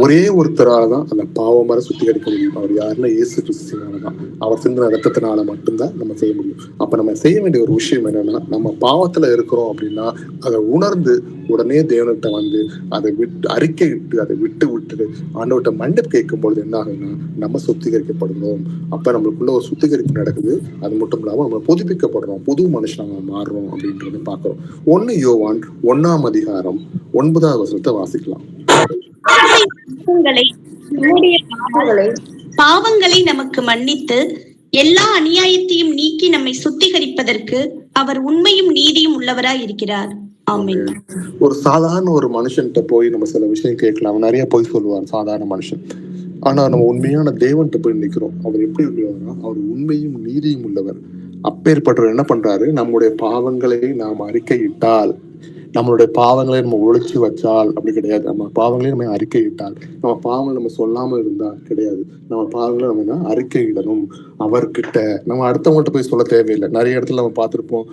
ஒரே ஒருத்தரால தான் அந்த பாவமர சுத்திகரிக்க முடியும். அவர் யாருன்னா இயேசு கிறிஸ்துவாலதான். அவர் சிந்தின ரத்தத்தினால மட்டும்தான் நம்ம செய்ய முடியும். அப்ப நம்ம செய்ய வேண்டிய ஒரு விஷயம் என்னன்னா, நம்ம பாவத்துல இருக்கிறோம் அப்படின்னா அதை உணர்ந்து உடனே தேவன்கிட்ட வந்து அதை அறிக்கையிட்டு அதை விட்டுட்டு ஆண்டவர்கிட்ட மன்னிப்பு கேட்கும் பொழுது என்ன ஆகுதுன்னா, நம்ம சுத்திகரிக்கப்படுகிறோம். அப்ப நம்மளுக்குள்ள ஒரு சுத்திகரிப்பு நடக்குது. அது மட்டும் இல்லாம நம்ம புதுப்பிக்கப்படுறோம், புது மனுஷனாக மாறுறோம் அப்படின்றத பாக்குறோம். 1 யோவான் 1 அதிகாரம் 9வது வசனத்தை வாசிக்கலாம். பாவங்களை நமக்கு மன்னித்து எல்லா அநியாயத்தையும் நீக்கி நம்மை சுத்திகரிப்பதற்கு அவர் உண்மையும் நீதியும் உள்ளவராய் இருக்கிறார். ஆமென். ஒரு சாதாரண ஒரு மனுஷன்கிட்ட போய் நம்ம சில விஷயம் கேட்கலாம். நிறைய போய் சொல்லுவார் சாதாரண மனுஷன். ஆனா நம்ம உண்மையான தேவன்கிட்ட போய் நிக்கிறோம். அவர் எப்படி உள்ளவர்னா, அவர் உண்மையும் நீதியும் உள்ளவர். அப்பேற்பட்டவர் என்ன பண்றாரு? நம்முடைய பாவங்களை நாம் அறிக்கையிட்டால், நம்மளுடைய பாவங்களை நம்ம ஒழிச்சு வச்சால் அப்படி கிடையாது. நம்ம பாவங்களை நம்ம அறிக்கையிட்டால், நம்ம பாவங்களை நம்ம சொல்லாம இருந்தா கிடையாது. நம்ம பாவங்களை நம்ம அறிக்கையிடணும் அவர்கிட்ட. நம்ம அடுத்தவங்கள்ட்ட போய் சொல்ல தேவையில்லை. நிறைய இடத்துல நம்ம பார்த்திருப்போம்,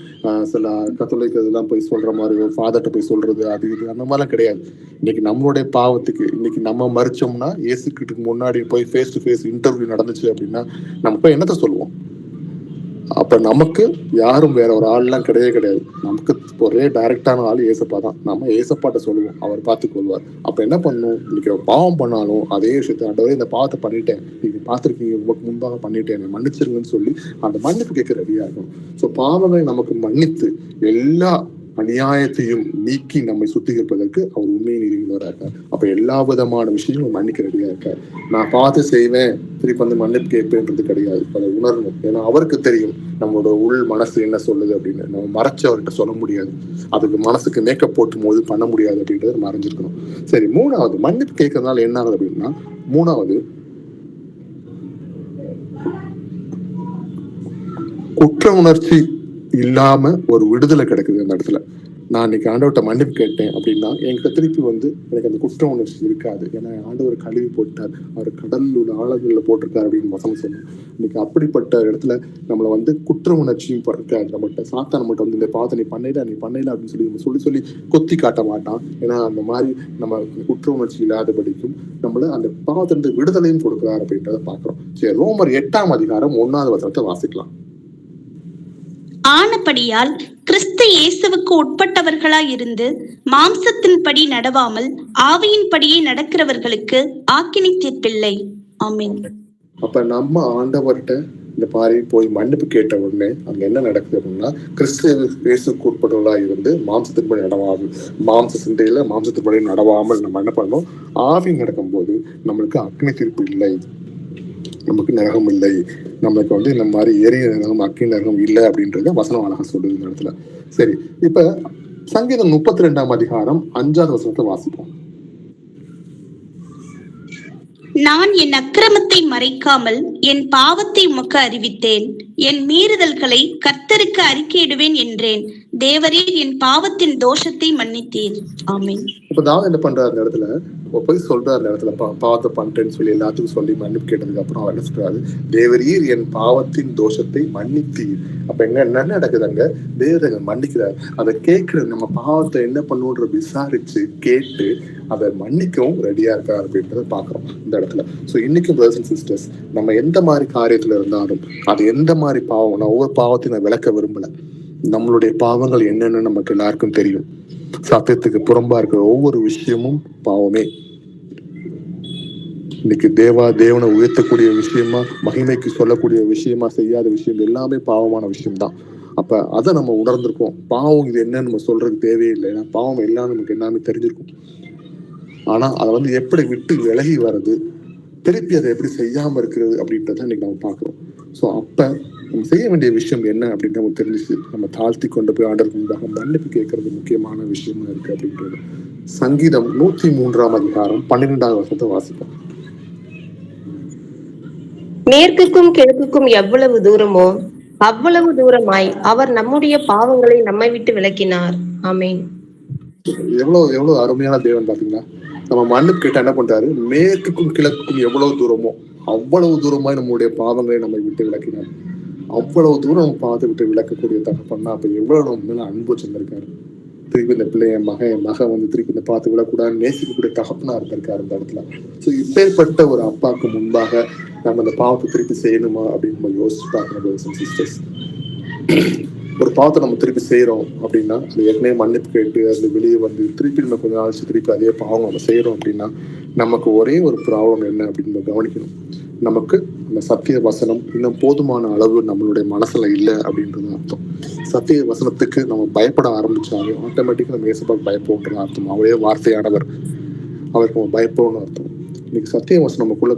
சில கத்தோலிக்க இதெல்லாம் போய் சொல்ற மாதிரி ஃபாதர்கிட்ட போய் சொல்றது அது இது அந்த மாதிரிலாம் கிடையாது. இன்னைக்கு நம்மளுடைய பாவத்துக்கு இன்னைக்கு நம்ம மறிச்சோம்னா, இயேசுக்கு முன்னாடி போய் ஃபேஸ் டு ஃபேஸ் இன்டர்வியூ நடந்துச்சு அப்படின்னா நம்ம போய் என்னத்த சொல்லுவோம்? அப்ப நமக்கு யாரும் வேற ஒரு ஆள்லாம் கிடையாது. நமக்கு ஒரே டைரக்டான ஆள் ஏசப்பா தான். நம்ம ஏசப்பாட்ட சொல்லுவோம், அவர் பார்த்து கொள்வார். அப்ப என்ன பண்ணணும்? இன்னைக்கு பாவம் பண்ணாலும் அதே விஷயத்த, ஆண்டவரே இந்த பாவத்தை பண்ணிட்டேன், நீங்க பார்த்திருக்கீங்க, உங்களுக்கு முன்பாக பண்ணிட்டேன், மன்னிச்சிருங்கன்னு சொல்லி அந்த மன்னிப்பு கேட்க ரெடியா இருக்கும். சோ பாவங்களை நமக்கு மன்னித்து எல்லா அநியாயத்தையும் நீக்கி நம்மை சுத்திகரிப்பதற்கு அவர் உண்மையை நீதிகளா இருக்கார். அப்ப எல்லா விதமான விஷயங்களும் மன்னிக்க ரெடியா இருக்கார். நான் பார்த்து செய்வேன், திருப்பி வந்து மன்னிப்பு கேட்பேன்றது கிடையாது. அதை உணரணும். ஏன்னா அவருக்கு தெரியும் நம்மளோட உள் மனசு என்ன சொல்லுது அப்படின்னு. நம்ம மறைச்சு அவர்கிட்ட சொல்ல முடியாது. அதுக்கு மனசுக்கு மேக்கப் போட்டும் போது பண்ண முடியாது அப்படின்றத மறைஞ்சிருக்கணும். சரி, 3வது மன்னிப்பு கேட்கறதுனால என்ன ஆகுது அப்படின்னா, 3வது குற்ற உணர்ச்சி இல்லாம ஒரு விடுதலை கிடைக்குது அந்த இடத்துல. நான் இன்னைக்கு ஆண்டவர்கிட்ட மன்னிப்பு கேட்டேன் அப்படின்னா என்கிட்ட திருப்பி வந்து எனக்கு அந்த குற்ற உணர்ச்சி இருக்காது. ஏன்னா ஆண்டவர் கழுவி போட்டார், அவர் கடலில் உள்ள ஆழங்கள்ல போட்டிருக்காரு அப்படின்னு வசனம் சொன்னோம். இன்னைக்கு அப்படிப்பட்ட இடத்துல நம்மளை வந்து குற்ற உணர்ச்சியும் இருக்காது. நம்மகிட்ட சாத்தான் நம்மகிட்ட வந்து இந்த பாவத்தை நீ பண்ணல அப்படின்னு சொல்லி கொத்தி காட்ட மாட்டான். ஏன்னா அந்த மாதிரி நம்ம குற்ற உணர்ச்சி இல்லாதபடிக்கும் நம்மள அந்த பாவத்திலிருந்து விடுதலையும் கொடுக்குறாரு அப்படின்றத பாக்குறோம். சரி, ரோமர் 8 அதிகாரம் 1வது வசனத்தை வாசிக்கலாம். ஆனபடியால் கிறிஸ்து இயேசுவுக்கு உட்பட்டவர்களாய் இருந்து மாம்சத்தின்படி நடவாமல் ஆவியின்படியே நடக்கிறவர்களுக்கு ஆக்கினை தீர்ப்பில்லை. ஆமென். அப்ப நம்ம ஆண்டவர்கிட்ட இந்த மாதிரி போய் மன்னிப்பு கேட்ட உடனே அங்க என்ன நடக்குது அப்படின்னா, கிறிஸ்து இயேசுக்கு உட்பட்டவர்களாய் இருந்து மாம்சத்தின்படி நடவாமல், மாம்ச சிந்தையில மாம்சத்தின்படி நடவாமல் நம்ம என்ன பண்ணோம்? ஆவி நடக்கும் போது நம்மளுக்கு அக்கினி தீர்ப்பு இல்லை, நமக்கு நரகம் இல்லை, நமக்கு வந்து இந்த மாதிரி எரிய நரகம் அக்கினி நரகம் இல்லை அப்படின்றத வசனம் அழகா சொல்லுது இந்த இடத்துல. சரி, இப்ப சங்கீதம் 32 அதிகாரம் 5வது வசனத்தை வாசிப்போம். நான் என் அக்கிரமத்தை மறைக்காமல் என் பாவத்தை உமக்கு அறிவித்தேன், என் மீறுதல்களை கர்த்தருக்கு அறிக்கையிடுவேன் என்றேன். தேவரீர் என் பாவத்தின் தோஷத்தை மன்னித்தீர். ஆமென். இப்ப தாவீது என்ன பண்றாரு அந்த இடத்துல? போய் சொல்றாரு அந்த இடத்துல, பாவத்தை பண்ணிட்டேன்னு சொல்லி எல்லாத்துக்கும் சொல்லி மன்னிப்பு கேட்டதுக்கு அப்புறம் அவர் என்ன சொல்றாரு? தேவரீர் என் பாவத்தின் தோஷத்தை மன்னித்தீர். அப்ப என்ன நடக்குது அங்க? தேவரை மன்னிக்கிறார். அதை கேட்கிற நம்ம பாவத்தை என்ன பண்ணுன்ற விசாரிச்சு கேட்டு அதை மன்னிக்கவும் ரெடியா இருக்காரு அப்படின்றத பாக்குறோம் இந்த இடத்துல. சோ இன்னைக்கும் பிரதர்ஸ் அண்ட் சிஸ்டர்ஸ், நம்ம எந்த மாதிரி காரியத்துல இருந்தாலும் அது எந்த மாதிரி பாவம், நான் ஒவ்வொரு பாவத்தையும் நான் விளக்க விரும்பல. நம்மளுடைய பாவங்கள் என்னன்னு நமக்கு எல்லாருக்கும் தெரியும். சத்தியத்துக்கு புறம்பா இருக்கிற ஒவ்வொரு விஷயமும் பாவமே. இன்னைக்கு தேவனை உயர்த்தக்கூடிய விஷயமா, மகிமைக்கு சொல்லக்கூடிய விஷயமா செய்யாத விஷயம் எல்லாமே பாவமான விஷயம்தான். அப்ப அதை நம்ம உணர்ந்திருக்கோம். பாவம் இது என்னன்னு நம்ம சொல்றதுக்கு தேவையில்லை. ஏன்னா பாவம் எல்லாம் நமக்கு எல்லாமே தெரிஞ்சிருக்கும். ஆனா அதை எப்படி விட்டு விலகி வர்றது, திருப்பி அதை எப்படி செய்யாம இருக்கிறது அப்படின்றத இன்னைக்கு நம்ம பார்க்கிறோம். ஸோ அப்ப நம்ம செய்ய வேண்டிய விஷயம் என்ன அப்படின்னு நம்ம தெரிஞ்சிச்சு. நம்ம தாழ்த்தி கொண்டு போய் ஆண்டருக்கு முன்பாக மன்னிப்பு கேட்கறது முக்கியமான விஷயமா இருக்கு அப்படின்றது. சங்கீதம் 103 12 வாசிப்போம். மேற்குக்கும் கிழக்குக்கும் எவ்வளவு தூரமோ அவ்வளவு தூரமாய் அவர் நம்முடைய பாவங்களை நம்மை விட்டு விலக்கினார். ஆமென். எவ்வளவு அருமையான தேவன் பாத்தீங்களா. நம்ம மன்னிப்பு கேட்டா என்ன பண்றாரு, மேற்குக்கும் கிழக்குக்கும் எவ்வளவு தூரமோ அவ்வளவு தூரமாய் நம்முடைய பாவங்களை நம்மை விட்டு விலக்கினார். அவ்வளவு தூரம் பாவத்தை விட்டு விளக்கக்கூடிய தகப்பன்னா அப்ப எவ்வளவு நம்ம மேல அன்பு வச்சிருந்திருக்காரு. திருப்பி இந்த பிள்ளை என் மகன் திருப்பி இந்த பார்த்து விடக்கூடாதுன்னு நேசிக்கக்கூடிய தகப்பனா இருந்திருக்காரு இந்த இடத்துல. ஸோ இப்பேற்பட்ட ஒரு அப்பாவுக்கு முன்பாக நம்ம அந்த பாவத்தை திருப்பி செய்யணுமா அப்படின்னு நம்ம யோசிச்சு பார்க்கணும் சிஸ்டர்ஸ். ஒரு பாவத்தை நம்ம திருப்பி செய்யறோம் அப்படின்னா அது ஏற்கனவே மன்னிப்பு கேட்டு அது வெளியே வந்து திருப்பி நம்ம கொஞ்சம் நாளைச்சு திருப்பி அதே பாவம் நம்ம செய்யறோம் அப்படின்னா நமக்கு ஒரே ஒரு ப்ராப்ளம் என்ன அப்படின்னு நம்ம கவனிக்கணும். நமக்கு அந்த சத்திய வசனம் இன்னும் போதுமான அளவு நம்மளுடைய மனசுல இல்லை அப்படின்றது அர்த்தம். சத்திய வசனத்துக்கு நம்ம பயப்பட ஆரம்பிச்சாலும் ஆட்டோமேட்டிக்கா நம்ம இயேசுவுக்கு பயப்போம்ன்றது அர்த்தம். அவரே வார்த்தையானவர், அவருக்கு நம்ம பயப்போம்னு அர்த்தம். இன்னைக்கு சத்திய வசனம் நமக்குள்ள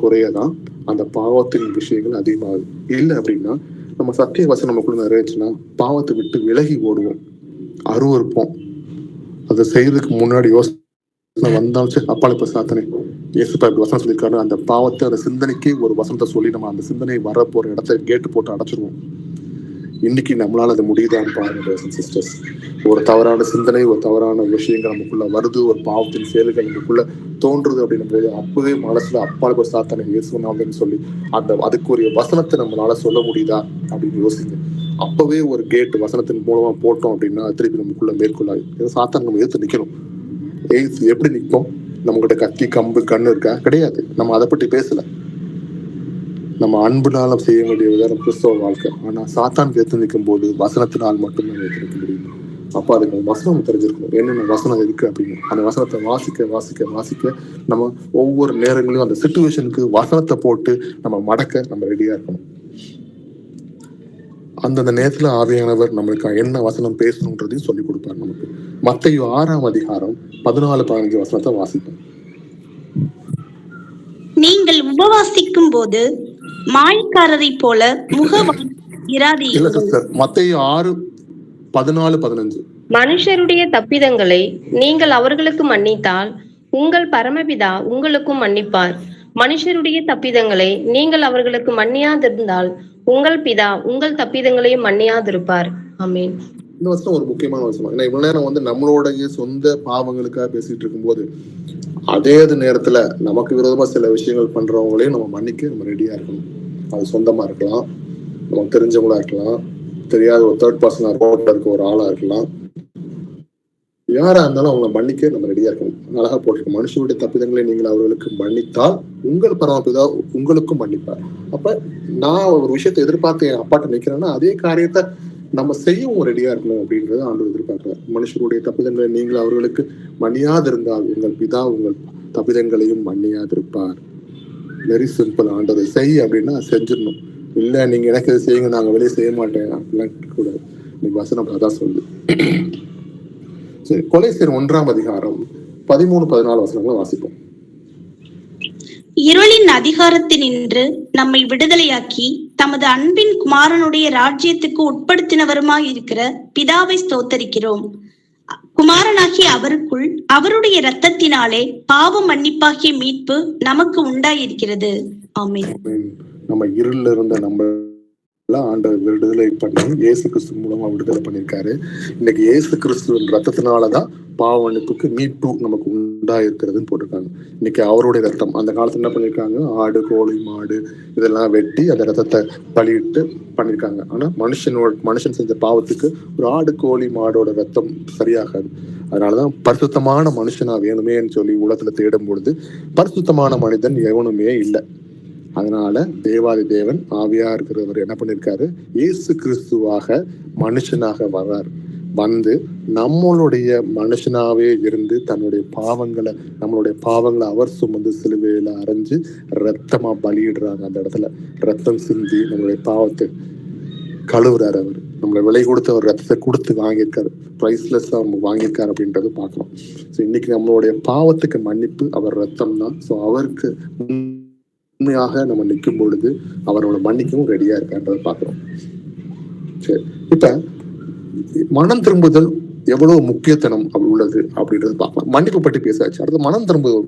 குறையதான் அந்த பாவத்தின் விஷயங்கள் அதிகமாகுது. இல்லை அப்படின்னா நம்ம சத்திய வசனம் நமக்குள்ள நிறையச்சுன்னா பாவத்தை விட்டு விலகி ஓடுவோம், அருவருப்போம். அதை செய்யறதுக்கு முன்னாடி யோசனை வந்தாலும் அப்பால இப்ப சாத்தனை இயேசுப்பா இப்படி வசனம் சொல்லியிருக்காரு, அந்த பாவத்தை அந்த சிந்தனைக்கு ஒரு வசனத்தை சொல்லி நம்ம அந்த சிந்தனை வர போற இடத்த கேட்டு போட்டு அடைச்சிருவோம். இன்னைக்கு நம்மளால அது முடியுதான்னு பாருங்க சிஸ்டர்ஸ். ஒரு தவறான சிந்தனை, ஒரு தவறான விஷயங்கள் நமக்குள்ள வருது, ஒரு பாவத்தின் செயல்கள் நமக்குள்ள தோன்றுது அப்படின்னும் போது அப்பவே மனசுல அப்பாளுக்கு ஒரு சாத்தானை இயேசுனாங்கன்னு சொல்லி அதுக்குரிய வசனத்தை நம்மளால சொல்ல முடியுதா அப்படின்னு யோசிங்க. அப்பவே ஒரு கேட் வசனத்தின் மூலமா போட்டோம் அப்படின்னா திருப்பி நமக்குள்ள மேற்கொள்ளாது. சாத்தான் நம்ம எதிர்த்து நிக்கணும். எப்படி நிற்போம்? நம்ம கிட்ட கத்தி கம்பு கண்ணு இருக்கா? கிடையாது. நம்ம அதை பற்றி பேசல. நம்ம அன்புனால செய்ய வேண்டிய விதம் கிறிஸ்தவ வாழ்க்கை. ஆனா சாத்தான் எடுத்து நிற்கும் போது வசனத்தினால் மட்டும்தான் எடுத்து நிற்க முடியும். அப்ப அதுக்கு வசனம் தெரிஞ்சிருக்கணும், என்னென்ன வசனம் இருக்கு அப்படின்னு. அந்த வசனத்தை வாசிக்க வாசிக்க வாசிக்க நம்ம ஒவ்வொரு நேரங்களையும் அந்த சிச்சுவேஷனுக்கு வசனத்தை போட்டு நம்ம மடக்க நம்ம ரெடியா இருக்கணும். அந்தந்த நேரத்துல ஆவியானவர் நம்மளுக்கு என்ன வசனம் பேசணுன்றதையும் சொல்லி கொடுப்பார் நமக்கு. மத்தேயு 6:14-15 வாசிப்போம். நீங்கள் உபவாசிக்கும் போது மாயக்காரரை போல மத்தேயு 6:14-15. மனுஷருடைய தப்பிதங்களை நீங்கள் அவர்களுக்கு மன்னித்தால் உங்கள் பரமபிதா உங்களுக்கும் மன்னிப்பார். மனுஷருடைய தப்பிதங்களை நீங்கள் அவர்களுக்கு மன்னியாதிருந்தால் உங்கள் பிதா உங்கள் தப்பிதங்களையும் மன்னியாதிருப்பார். ஆமென். இந்த வசனம் ஒரு முக்கியமான வசனம். ஏன்னா இவ்வளவு நேரம் நம்மளுடைய சொந்த பாவங்களுக்காக பேசிட்டு இருக்கும்போது அதே நேரத்துல நமக்கு விரோதமா சில விஷயங்கள் பண்றவங்களையும் நம்ம மன்னிக்க நம்ம ரெடியா இருக்கணும். அது சொந்தமா இருக்கலாம், நமக்கு தெரிஞ்சவங்களா இருக்கலாம், தெரியாத ஒரு தேர்ட் பர்சனா இருக்க ஒரு ஆளா இருக்கலாம். யாரா இருந்தாலும் அவங்களை மன்னிக்க நம்ம ரெடியா இருக்கணும். அழகா போட்டிருக்கோம், மனுஷனுடைய தப்பிதங்களை நீங்கள் அவர்களுக்கு மன்னித்தால் உங்கள் பரமபிதா உங்களுக்கும் மன்னிப்பார். அப்ப நான் ஒரு விஷயத்தை எதிர்பார்த்து என் அப்பாட்ட நிக்கிறேன்னா அதே காரியத்தை நம்ம செய்யவும் ரெடியா இருக்கணும் அப்படின்றத ஆண்டவர் எதிர்பார்க்கிறார். மனுஷருடைய தப்பிதங்களை நீங்கள் அவர்களுக்கு மன்னியாதிருந்தால் உங்கள் பிதா உங்கள் தப்பிதங்களையும் மன்னியாதிருப்பார். Very simple. ஆண்டவர் செய் அப்படின்னா செஞ்சிடணும். இல்ல நீங்க எனக்கு இதை செய்யுங்க, நாங்க வெளியே செய்ய மாட்டேன் அப்படிலாம் கூடாது. இன்னைக்கு வசனம் அதான் சொல்லுது. சரி, கொலைசீர் 1:13-14 வாசிப்போம். இருளின் அதிகாரத்தினின்று நம்மை விடுதலையாக்கி தமது அன்பின் குமாரனுடைய ராஜ்யத்துக்கு உட்படுத்தினவருமாய் இருக்கிற பிதாவை ஸ்தோத்தரிக்கிறோம். குமாரனாகிய அவருக்குள் அவருடைய இரத்தத்தினாலே பாவ மன்னிப்பாகிய மீட்பு நமக்கு உண்டாயிருக்கிறது. ஆமென். நம்ம இருள்ல இருந்த நம்ம ஆண்டவர் விடுதலை பண்ணி இயேசு கிறிஸ்து மூலமா விடுதலை பண்ணியிருக்காரு. இன்னைக்கு இயேசு கிறிஸ்துவின் ரத்தத்தினாலதான் பாவ மன்னிப்புக்கு மீட்பு நமக்கு உண்டாயிருக்கிறதுன்னு போட்டிருக்காங்க. இன்னைக்கு அவருடைய ரத்தம். அந்த காலத்துல என்ன பண்ணிருக்காங்க, ஆடு கோழி மாடு இதெல்லாம் வெட்டி அந்த ரத்தத்தை பலியிட்டு பண்ணிருக்காங்க. ஆனா மனுஷன் செஞ்ச பாவத்துக்கு ஒரு ஆடு கோழி மாடோட ரத்தம் சரியாகாது. அதனாலதான் பரிசுத்தமான மனுஷனா வேணுமேன்னு சொல்லி உலகத்துல தேடும் பொழுது பரிசுத்தமான மனிதன் எவனுமே இல்லை. அதனால தேவாதி தேவன் ஆவியா இருக்கிறவர் என்ன பண்ணிருக்காரு, இயேசு கிறிஸ்துவாக மனுஷனாக வர்றார். வந்து நம்மளுடைய மனுஷனாவே இருந்து தன்னுடைய பாவங்களை, நம்மளுடைய பாவங்களை அவர் சுமந்து சிலுவையில அரைஞ்சு ரத்தமா பலியிடுறாங்க. அந்த இடத்துல ரத்தம் சிந்தி நம்மளுடைய பாவத்தை கழுவுறாரு. அவர் நம்மளை விலை கொடுத்து அவர் ரத்தத்தை கொடுத்து வாங்கியிருக்காரு, பிரைஸ்லெஸ் அவங்க வாங்கியிருக்காரு அப்படின்றது பார்க்கலாம். ஸோ இன்னைக்கு நம்மளுடைய பாவத்துக்கு மன்னிப்பு அவர் ரத்தம் தான். ஸோ அவருக்கு உண்மையாக நம்ம நிற்கும் பொழுது அவரோட மன்னிக்கவும் ரெடியா இருக்கான்றதை பார்க்கிறோம். சரி, இப்ப மனம் திரும்புதல் எவ்வளவு முக்கியத்துவம் உள்ளது அப்படின்றது பார்க்கலாம். மன்னிப்பு பற்றி பேசாச்சு. அடுத்து மனம் திரும்புதல்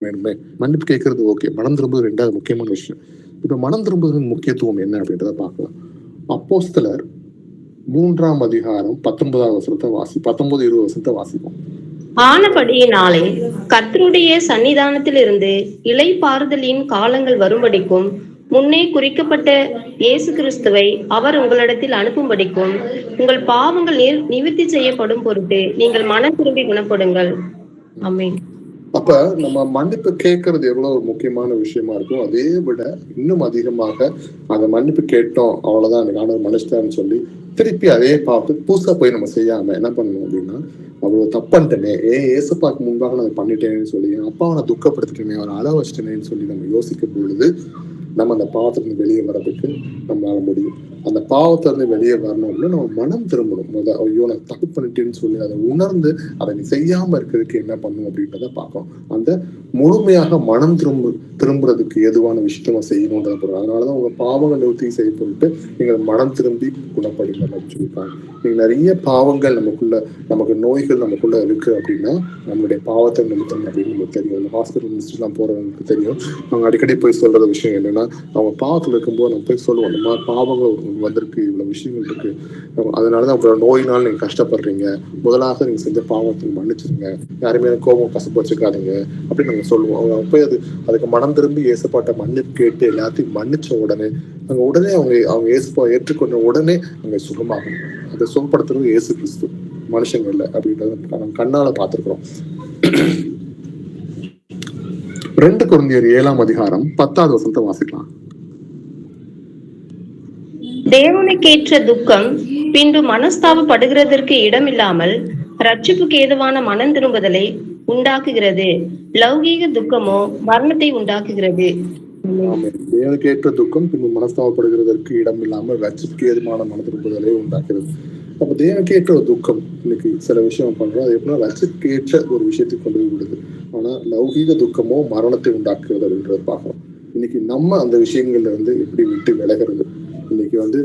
வேணுமே. மன்னிப்பு கேட்கறது ஓகே, மனம் திரும்புதல் ரெண்டாவது முக்கியமான விஷயம். இப்ப மனம் திரும்புதலின் முக்கியத்துவம் என்ன அப்படின்றத பார்க்கலாம். அப்போஸ்தலர் 3ஆம் அதிகாரம் 19வது வசனத்தை 19-20 வசனத்தை வாசிப்போம். ஆனபடியினாலே கர்த்தருடைய சன்னிதானத்திலிருந்து இளைப்பாறுதலின் காலங்கள் வரும்படிக்கும் முன்னே குறிக்கப்பட்ட இயேசு கிறிஸ்துவை அவர் உங்களிடத்தில் அனுப்பும்படிக்கும் உங்கள் பாவங்கள் நிவர்த்தி செய்யப்படும் பொருட்டு நீங்கள் மனம் திரும்பி குணப்படுங்கள். ஆமென். அப்ப நம்ம மன்னிப்பு கேட்கறது எவ்வளவு முக்கியமான விஷயமா இருக்கும், அதே விட இன்னும் அதிகமாக அந்த மன்னிப்பு கேட்டோம் அவ்வளவுதான் எனக்கு ஆண்டவர் மன்னிச்சிட்டாருன்னு சொல்லி திருப்பி அதே பார்த்து புதுசா போய் நம்ம செய்யாம என்ன பண்ணணும் அப்படின்னா, அவ்வளவு தப்பன்ட்டனே, ஏசப்பாக்கு முன்பாக நான் பண்ணிட்டேன்னு சொல்லி என் அப்பாவை நான் துக்கப்படுத்திட்டேனே, அவரை அழ வச்சிட்டேனேன்னு சொல்லி நம்ம யோசிக்கும் பொழுது நம்ம அந்த பாவத்திலிருந்து வெளியே வர்றதுக்கு நம்மளால முடியும். அந்த பாவத்திலிருந்து வெளியே வரணும் அப்படின்னா நம்ம மனம் திரும்பணும். ஐயோ நான் தப்பு பண்ணிட்டேன்னு சொல்லி அதை உணர்ந்து அதை நீ செய்யாம இருக்கிறதுக்கு என்ன பண்ணும் அப்படின்றத பார்க்கணும். அந்த முழுமையாக மனம் திரும்புறதுக்கு எதுவான விஷயத்த செய்யணும்ன்றத போறோம். அதனாலதான் உங்க பாவங்கள் நிவர்த்தி செய்ய பொருட்டு நீங்கள் மனம் திரும்பி குணப்படுங்க அப்படின்னு சொல்லியிருக்காங்க. நீங்க நிறைய பாவங்கள் நமக்கு நோய்கள் நமக்குள்ள இருக்கு அப்படின்னா நம்மளுடைய பாவத்தை நிமித்தம் அப்படின்னு நமக்கு தெரியும். அந்த ஹாஸ்பிட்டல் மினிஸ்டர்லாம் போறவங்களுக்கு தெரியும். அவங்க அடிக்கடி போய் சொல்ற விஷயம் என்னன்னா, அவங்க பாவத்துல இருக்கும்போது நம்ம போய் சொல்லுவோம், இந்த மாதிரி பாவங்கள் வந்திருக்கு, இவ்வளவு விஷயங்கள் இருக்கு, அதனாலதான் அப்புறம் நோயினால் நீங்க கஷ்டப்படுறீங்க, முதலாக நீங்க செஞ்ச பாவத்தை மன்னிச்சிருங்க, யாருமே கோபம் கசப்பு வச்சுக்காதீங்க அப்படின்னு நாங்க சொல்லுவோம். அவங்க போய் அதுக்கு மனம் திரும்பி ஏசப்பாட்ட மன்னிப்பு கேட்டு எல்லாத்தையும் மன்னிச்ச உடனே அவங்க ஏசப்பா ஏற்றுக்கொண்ட உடனே அங்க சுகமாகும். அதை சுகப்படுத்துறது இயேசு கிறிஸ்து, மனுஷங்க இல்லை அப்படின்றத நம்ம கண்ணால பார்த்திருக்கிறோம். 2 கொரிந்தியர் 7ஆம் அதிகாரம் 10வது வசனத்தை வாசிக்கலாம். தேவனுக்கேற்ற துக்கம் பின்பு மனஸ்தாபப்படுகிறதற்கு இடமில்லாமல் ரட்சிப்புக்கு ஏதுவான மனம் திரும்புதலை உண்டாக்குகிறது. லௌகீக துக்கமோ மரணத்தை உண்டாக்குகிறது. தேவனுக்கேற்ற துக்கம் பின்பு மனஸ்தாபப்படுகிறதற்கு இடம் இல்லாமல் ரட்சிப்புக்கு ஏதுவான மன திரும்புதலை உண்டாக்குறது. அப்ப தேவனுக்கேற்ற ஒரு துக்கம் இன்னைக்கு சில விஷயம் பண்றோம், அது எப்படின்னா ரட்சிப்புக்கேற்ற ஒரு விஷயத்தை கொண்டு போய் விடுது. ஆனா லௌகீக துக்கமோ மரணத்தை உண்டாக்குறது அப்படின்றத பார்க்கணும். இன்னைக்கு நம்ம அந்த விஷயங்கள்ல இருந்து எப்படி விட்டு விலகிறது, இன்னைக்கு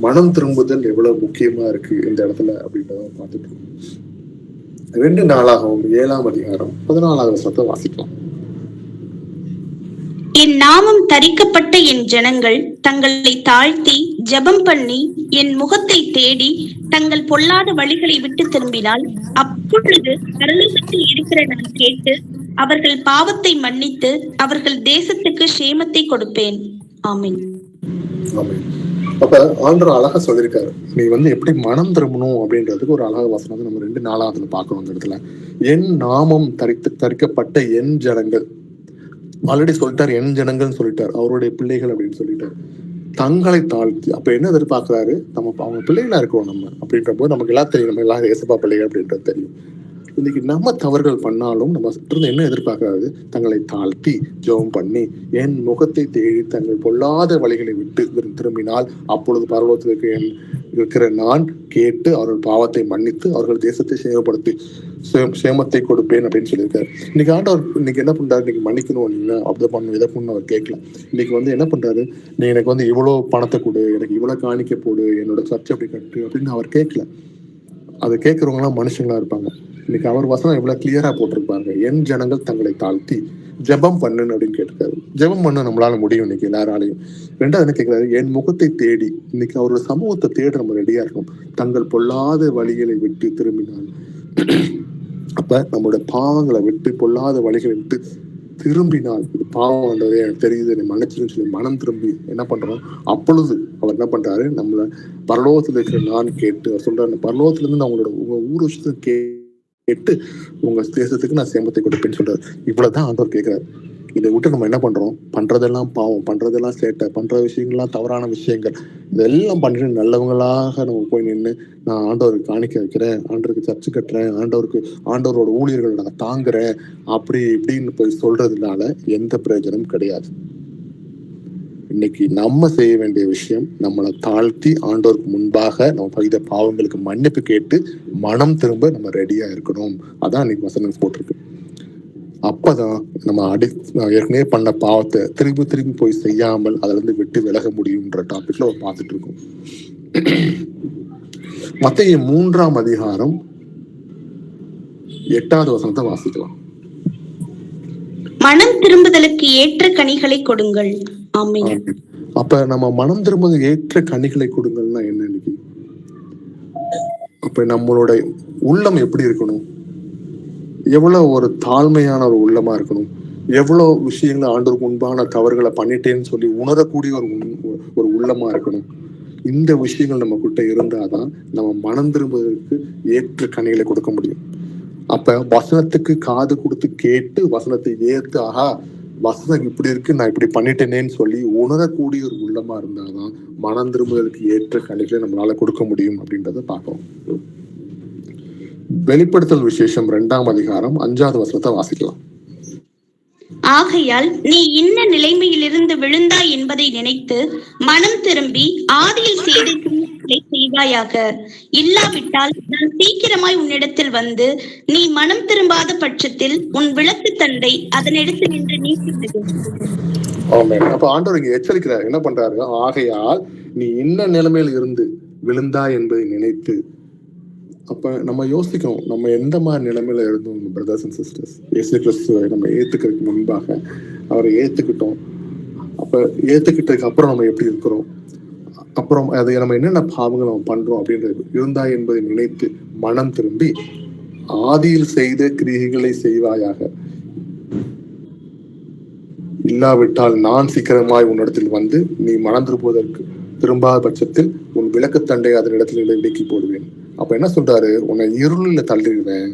மனம் திரும்புதல் எவ்வளவு முக்கியமா இருக்கு இந்த இடத்துல அப்படின்றத பார்த்துட்டு 2 நாளாகவும் 7ஆம் அதிகாரம் 14வது வசனத்தை வாசிக்கலாம். என் நாமம் தரிக்கப்பட்ட என் ஜனங்கள் தங்களை தாழ்த்தி ஜெபம் பண்ணி என் முகத்தை தேடி தங்கள் பொல்லாத வழிகளை விட்டு திரும்பினால் அப்பொழுது பரலோகத்தில் இருக்கிற நான் கேட்டு அவர்கள் பாவத்தை மன்னித்து அவர்கள் தேசத்துக்கு சேமத்தை கொடுப்பேன். ஆமென். அப்ப ஆண்டவர் அழகா சொல்லியிருக்காரு, நீ எப்படி மனம் திரும்பணும் அப்படின்றதுக்கு ஒரு அழகாக வசனம் நம்ம 2 நாளாவதுல பார்க்கணும். அந்த இடத்துல என் நாமம் தரிக்கப்பட்ட என் ஜனங்கள், ஆல்ரெடி சொல்லிட்டாரு, என் ஜனங்கள்னு சொல்லிட்டாரு, அவருடைய பிள்ளைகள் அப்படின்னு சொல்லிட்டாரு. தங்களை தாழ்த்தி, அப்ப என்ன எதிர்பார்க்கிறாரு, அவங்க பிள்ளைகளா இருக்கோம் நம்ம அப்படின்ற போது நமக்கு எல்லாம் தெரியும், நம்ம எல்லாம் ஏசப்பா பிள்ளைகள் அப்படின்றது தெரியும். இன்னைக்கு நம்ம தவறுகள் பண்ணாலும் நம்ம இருந்து என்ன எதிர்பார்க்கிறாரு, தங்களை தாழ்த்தி ஜெபம் பண்ணி என் முகத்தை தேடி தங்கள் பொல்லாத வழிகளை விட்டு திரும்பினால் அப்பொழுது பரலோகத்திற்கு இருக்கிற நான் கேட்டு அவர்கள் பாவத்தை மன்னித்து அவர்கள் தேசத்தை சேமத்தை கொடுப்பேன் அப்படின்னு சொல்லியிருக்காரு. இன்னைக்கு ஆண்டவர் இன்னைக்கு என்ன பண்றாரு, இன்னைக்கு மன்னிக்கணும் இல்லைன்னா அப்படி பண்ணணும் இதை பண்ணணும் அவர் கேட்கல. இன்னைக்கு என்ன பண்றாரு, நீ எனக்கு இவ்வளவு பணத்தை கொடு, எனக்கு இவ்வளவு காணிக்க போடு, என்னோட சர்ச்சை அப்படி கட்டு அப்படின்னு அவர் கேட்கல. அதை கேட்கறவங்க எல்லாம் மனுஷங்களா இருப்பாங்க. இன்னைக்கு அவர் வசனம் எவ்வளவு கிளியரா போட்டிருப்பாங்க, என் ஜனங்கள் தங்களை தாழ்த்தி ஜெபம் பண்ணுன்னு அப்படின்னு கேட்டிருக்காரு. ஜெபம் பண்ண நம்மளால முடியும் இன்னைக்கு எல்லாராலையும். 2வது என்ன கேட்கிறாரு, என் முகத்தை தேடி. இன்னைக்கு அவரோட சமூகத்தை தேட நம்ம ரெடியா இருக்கணும். தங்கள் பொல்லாத வழிகளை விட்டு திரும்பினால், அப்ப நம்மளோட பாவங்களை விட்டு பொல்லாத வழிகளை விட்டு திரும்பினால், இது பாவம் வந்ததே எனக்கு தெரியுது, என்னை மன்னிச்சிருன்னு சொல்லி மனம் திரும்பி என்ன பண்றோம், அப்பொழுது அவர் என்ன பண்றாரு, நம்மள பரலோகத்துல இருக்கிற நான் கேட்டு அவர் சொல்றாரு, பரலோகத்துல இருந்து உங்க ஊர் விஷயத்தை கேட்டு உங்க தேசத்துக்கு நான் சேமத்தை கொடுப்பேன்னு சொல்றாரு. இவ்வளவுதான் ஆண்டவர் கேட்கிறாரு. இதை விட்டு நம்ம என்ன பண்றோம்? பண்றதெல்லாம் பாவம், பண்றதெல்லாம் சேட்டை, பண்ற விஷயங்கள்லாம் தவறான விஷயங்கள், இதெல்லாம் பண்ணிட்டு நல்லவங்களாக நம்ம போய் நின்று நான் ஆண்டவருக்கு காணிக்க வைக்கிறேன், ஆண்டவருக்கு சர்ச்சு கட்டுறேன், ஆண்டவரோட ஊழியர்கள் நான் தாங்குறேன் அப்படி இப்படின்னு போய் சொல்றதுனால எந்த பிரயோஜனமும் கிடையாது. இன்னைக்கு நம்ம செய்ய வேண்டிய விஷயம், நம்மளை தாழ்த்தி ஆண்டவருக்கு முன்பாக நம்ம செய்த பாவங்களுக்கு மன்னிப்பு கேட்டு மனம் திரும்ப நம்ம ரெடியா இருக்கணும். அதான் இன்னைக்கு வசனம் போட்டிருக்கு. அப்பதான் நம்ம ஏற்கனவே பண்ண பாவத்தை திரும்பி திரும்பி போய் செய்யாமல் அதுல இருந்து விட்டு விலக முடியும்ன்ற டாபிக்ல பார்த்துட்டு இருக்கோம். மத்தேயு 3ஆம் அதிகாரம் 8வது வசனத்தை வாசிக்கலாம். மனம் திரும்புதலுக்கு ஏற்ற கனிகளை கொடுங்கள். ஆமென். அப்ப நம்ம மனம் திரும்புதலுக்கு ஏற்ற கனிகளை கொடுங்கள்னா என்ன? இன்னைக்கு அப்ப நம்மளோட உள்ளம் எப்படி இருக்கணும்? எவ்வளவு ஒரு தாழ்மையான ஒரு உள்ளமா இருக்கணும்? எவ்வளவு விஷயங்களை ஆண்டவருக்கு முன்பான தவறுகளை பண்ணிட்டேன்னு சொல்லி உணரக்கூடிய ஒரு உள்ளமா இருக்கணும். இந்த விஷயங்கள் நம்ம கிட்ட இருந்தாதான் நம்ம மனம் திரும்புவதற்கு ஏற்ற கனிகளை கொடுக்க முடியும். அப்ப வசனத்துக்கு காது கொடுத்து கேட்டு வசனத்தை ஏத்து, ஆஹா வசனம் இப்படி இருக்கு, நான் இப்படி பண்ணிட்டேனேன்னு சொல்லி உணரக்கூடிய ஒரு உள்ளமா இருந்தாதான் மனம் திரும்புவதற்கு ஏற்ற கனிகளை நம்மளால கொடுக்க முடியும் அப்படின்றத பார்க்கிறோம். வெளிப்படுத்தல் விசேஷம் 2ஆம் அதிகாரம் 5வது வசனத்தை வாசிக்கலாம். ஆகையால் நீ இன்ன நிலைமையிலிருந்து விழுந்தாய் என்பதை நினைத்து மனம் திரும்பி ஆதியில் செய்த கிரியைகளை செய்வாயாக. இல்லாவிட்டால் நான் சீக்கிரமாய் உன்னிடத்தில் வந்து நீ மனம் திரும்பாத பட்சத்தில் உன் விளக்கு தண்டை அதனிடத்தில் நின்று நீக்கிவிடுவேன். அப்ப ஆண்டவர் இங்க எச்சரிக்கிறார். என்ன பண்றாரு? ஆகையால் நீ இன்ன நிலைமையில இருந்து விழுந்தாய் என்பதை நினைத்து. அப்ப நம்ம யோசிக்கணும், நம்ம எந்த மாதிரி நிலைமையில இருந்தோம் பிரதர்ஸ் அண்ட் சிஸ்டர்ஸ். இயேசு கிறிஸ்துவை நம்ம ஏத்துக்கிறதுக்கு முன்பாக அவரை ஏத்துக்கிட்டோம். அப்ப ஏத்துக்கிட்டதுக்கு அப்புறம் நம்ம எப்படி இருக்கிறோம், அப்புறம் அதை நம்ம என்னென்ன பாவங்கள் நம்ம பண்றோம் அப்படின்றது இருந்தா என்பதை நினைத்து மனம் திரும்பி ஆதியில் செய்த கிரியைகளை செய்வாயாக. இல்லாவிட்டால் நான் சீக்கிரமாய் உன்னிடத்தில் வந்து நீ மனம் திரும்பாத பட்சத்தில் உன் விளக்கு தண்டை அதனிடத்தில் இடுக்கி போடுவேன். அப்ப என்ன சொல்றாரு? உன்னை இருளில தள்ளிடுவேன்,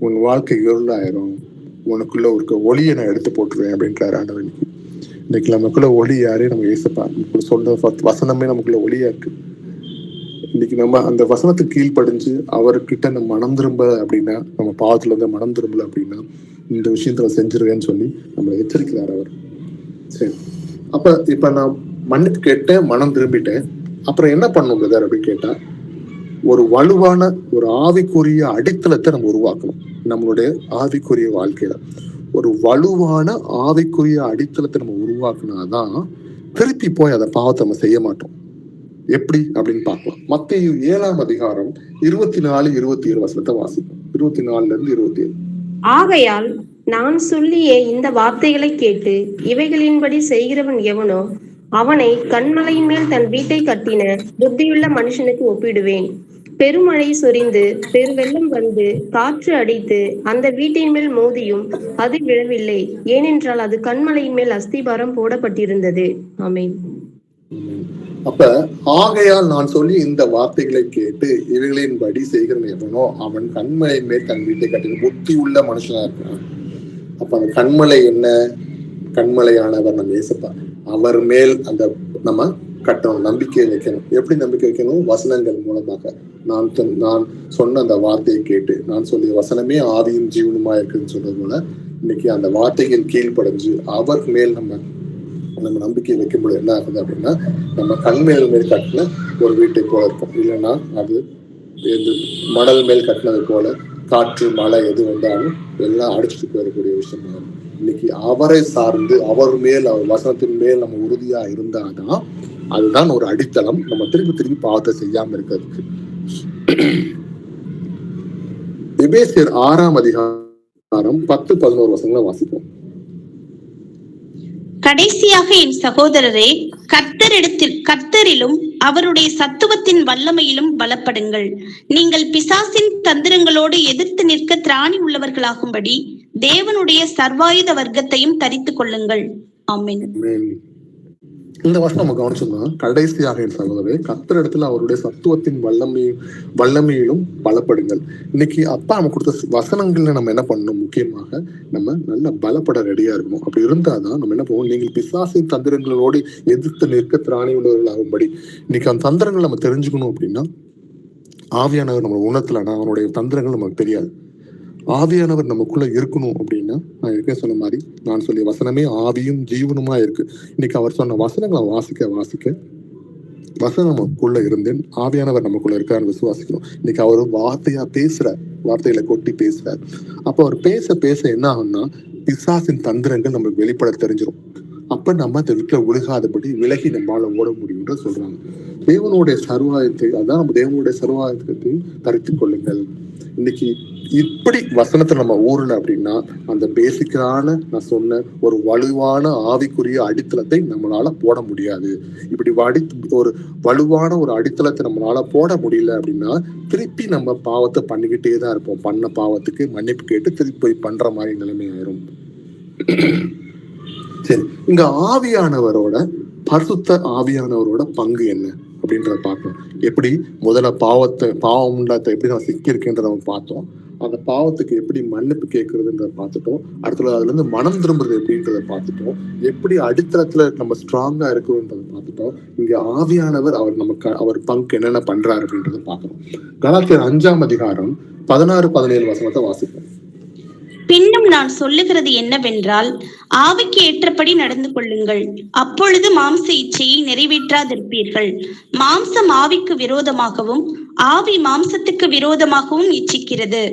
உன் வாழ்க்கை இருளாயிரும், உனக்குள்ள ஒரு ஒளியை நான் எடுத்து போட்டுருவேன் அப்படின்றாரு ஆண்டவர். இன்னைக்கு நமக்குள்ள ஒளி யாரு? நம்ம ஏசப்பா. சொல்ற வசனமே நமக்குள்ள ஒளியா இருக்கு. இன்னைக்கு நம்ம அந்த வசனத்துக்கு கீழ்ப்படிஞ்சு அவர்கிட்ட நம்ம மனம் திரும்ப அப்படின்னா, நம்ம பாவத்துல இருந்து மனம் திரும்பல அப்படின்னா இந்த விஷயத்துல செஞ்சிருவேன்னு சொல்லி நம்மளை எச்சரிக்கிறார் அவர். சரி, அப்ப இப்ப நான் மன்னிப்பு கேட்டேன், மனம் திரும்பிட்டேன், அப்புறம் என்ன பண்ணும் பிரதர் அப்படின்னு கேட்டா, ஒரு வலுவான ஒரு ஆவிக்குரிய அடித்தளத்தை நம்ம உருவாக்கணும். நம்மளுடைய ஆவிக்குரிய வாழ்க்கையில ஒரு வலுவான ஆவிக்குரிய அடித்தளத்தை நம்ம உருவாக்குனாதான் திருப்பி போய் அதை பாவத்தை நம்ம செய்ய மாட்டோம். எப்படி அப்படின்னு பார்க்கலாம். மத்தேயு 7ஆம் அதிகாரம் 24-27 வசனத்தை வாசிப்போம். 24-27. ஆகையால் நான் சொல்லிய இந்த வார்த்தைகளை கேட்டு இவைகளின்படி செய்கிறவன் எவனோ அவனை கன்மலையின் மேல் தன் வீட்டை கட்டின புத்தியுள்ள மனுஷனுக்கு ஒப்பிடுவேன். பெருமழை சொரிந்து பெருவெள்ளம் வந்து காற்று அடித்து அந்த வீட்டின் மேல் மோதியும் அது விழவில்லை, ஏனென்றால் அது கன்மலையின் மேல் அஸ்திபாரம் போடப்பட்டிருந்தது. ஆமென். அப்ப ஆகையால் நான் சொல்லி இந்த வார்த்தைகளை கேட்டு இவைகளின்படி செய்கிறவன் எவனோ அவன் கண்மலையின் மேல் தன் வீட்டை கட்டின புத்தி உள்ள மனுஷனா இருக்கான். அப்ப அந்த கண்மலை என்ன? கண்மலையானவர் நம்ம ஏசப்பா. அவர் மேல் அந்த நம்ம கட்டணும், நம்பிக்கை வைக்கணும். எப்படி நம்பிக்கை வைக்கணும்? வசனங்கள் மூலமாக. நான் சொன்ன அந்த வார்த்தையை கேட்டு, நான் சொல்லிய வசனமே ஆதியும் ஜீவனுமா இருக்குன்னு சொல்றது போல இன்னைக்கு அந்த வார்த்தைகள் கீழ்ப்படைஞ்சு அவர் மேல் நம்ம நம்பிக்கை வைக்கும்போது என்ன ஆகுது அப்படின்னா, நம்ம கண்மேல் மேல் கட்டின ஒரு வீட்டை போல இருக்கும். இல்லைன்னா அது மணல் மேல் கட்டினது போல காற்று மழை எது வந்தாலும் எல்லாம் அடிச்சுட்டு போயிடக்கூடிய விஷயம். இன்னைக்கு அவரை சார்ந்து அவர் மேல், அவர் வசனத்தின் மேல் நம்ம உறுதியா இருந்தாதான் அதுதான் ஒரு அடித்தளம் நம்ம திருப்பி பாவத்தை செய்யாம இருக்கிறதுக்கு. எபேசியர் 6ஆம் அதிகாரம் 10-11 வசனங்களை வாசிப்போம். கடைசியாக என் சகோதரரே, கர்த்தரிலும் அவருடைய சத்துவத்தின் வல்லமையிலும் பலப்படுங்கள். நீங்கள் பிசாசின் தந்திரங்களோடு எதிர்த்து நிற்க திராணி உள்ளவர்களாகும்படி தேவனுடைய சர்வாயுத வர்க்கத்தையும் தரித்துக் கொள்ளுங்கள். ஆமென். இந்த வருஷம் நம்ம கவனிச்சோம்னா, கடைசியாக என் சகோதரரே, கர்த்தரிடத்தில் அவருடைய சத்துவத்தின் வல்லமையிலும் பலப்படுங்கள். இன்னைக்கு அப்பா நம்ம கொடுத்த வசனங்கள்ல நம்ம என்ன பண்ணணும்? முக்கியமாக நம்ம நல்ல பலப்பட ரெடியா இருக்கணும். அப்படி இருந்தாதான் நம்ம என்ன பண்ணுவோம்? நீங்கள் பிசாசின் தந்திரங்களோடு எதிர்த்து நிற்க திராணி உள்ளவர்கள் ஆகும்படி. இன்னைக்கு அந்த தந்திரங்கள் நம்ம தெரிஞ்சுக்கணும் அப்படின்னா, ஆவியானவர் நம்ம உணர்த்தலன்னா அவனுடைய தந்திரங்கள் நமக்கு தெரியாது. ஆவியானவர் நமக்குள்ள இருக்கணும் அப்படின்னா, நான் ஏற்கனவே சொன்ன மாதிரி நான் சொல்லிய வசனமே ஆவியும் ஜீவனுமா இருக்கு. இன்னைக்கு அவர் சொன்ன வசனங்களை வாசிக்க வசனம் நமக்குள்ள இருந்து ஆவியானவர் நமக்குள்ள இருக்காருன்னு விசுவாசிக்கணும். இன்னைக்கு அவர் வார்த்தைகளை கொட்டி பேசுறாரு. அப்ப அவர் பேச என்ன ஆகும்னா, பிசாசின் தந்திரங்கள் நமக்கு வெளிப்பட தெரிஞ்சிடும். அப்ப நம்ம அந்த வீட்டுல ஒழுகாதபடி விலகி நம்மளால ஓட முடியும்ன்ற சொல்றாங்க. தேவனுடைய சர்வாயத்தை, அதான் நம்ம தேவனுடைய சர்வாயத்தை தரித்துக் கொள்ளுங்கள். இன்னைக்கு இப்படி வசனத்தை நம்ம ஊறல அப்படின்னா, அந்த பேசிக்கான நான் சொன்ன ஒரு வலுவான ஆவிக்குரிய அடித்தளத்தை நம்மளால போட முடியாது. இப்படி ஒரு வலுவான ஒரு அடித்தளத்தை நம்மளால போட முடியல அப்படின்னா, திருப்பி நம்ம பாவத்தை பண்ணிக்கிட்டே தான் இருப்போம். பண்ண பாவத்துக்கு மன்னிப்பு கேட்டு திருப்பி போய் பண்ற மாதிரி நிலைமை ஆயிரும். சரி, இங்க பரிசுத்த ஆவியானவரோட பங்கு என்ன அப்படின்றத பார்க்கணும். எப்படி முதல்ல பாவம் உண்டாத்த எப்படி நம்ம சிக்கியிருக்கேன்றத நம்ம பார்த்தோம். அந்த பாவத்துக்கு எப்படி மன்னிப்பு கேட்கறதுன்றத பார்த்துட்டோம். அடுத்தது அதுல இருந்து மனம் திரும்புறது எப்படின்றத பார்த்துட்டோம். எப்படி அடித்தளத்துல நம்ம ஸ்ட்ராங்கா இருக்கணும்ன்றத பார்த்துட்டோம். இங்க ஆவியானவர் அவர் பங்கு என்னென்ன பண்றாரு அப்படின்றத பார்க்கணும். கலாத்தியர் 5ஆம் அதிகாரம் 16-17 வசனத்தை வாசிப்போம். பின்னும் நான் சொல்லுகிறது என்னவென்றால், ஆவிக்கு ஏற்றபடி நடந்து கொள்ளுங்கள், அப்பொழுது மாம்ச இச்சையை நிறைவேற்றாதிருப்பீர்கள். மாம்சம் ஆவிக்கு விரோதமாகவும் ஆவி மாம்சத்துக்கு விரோதமாகவும் இச்சிக்கிறது.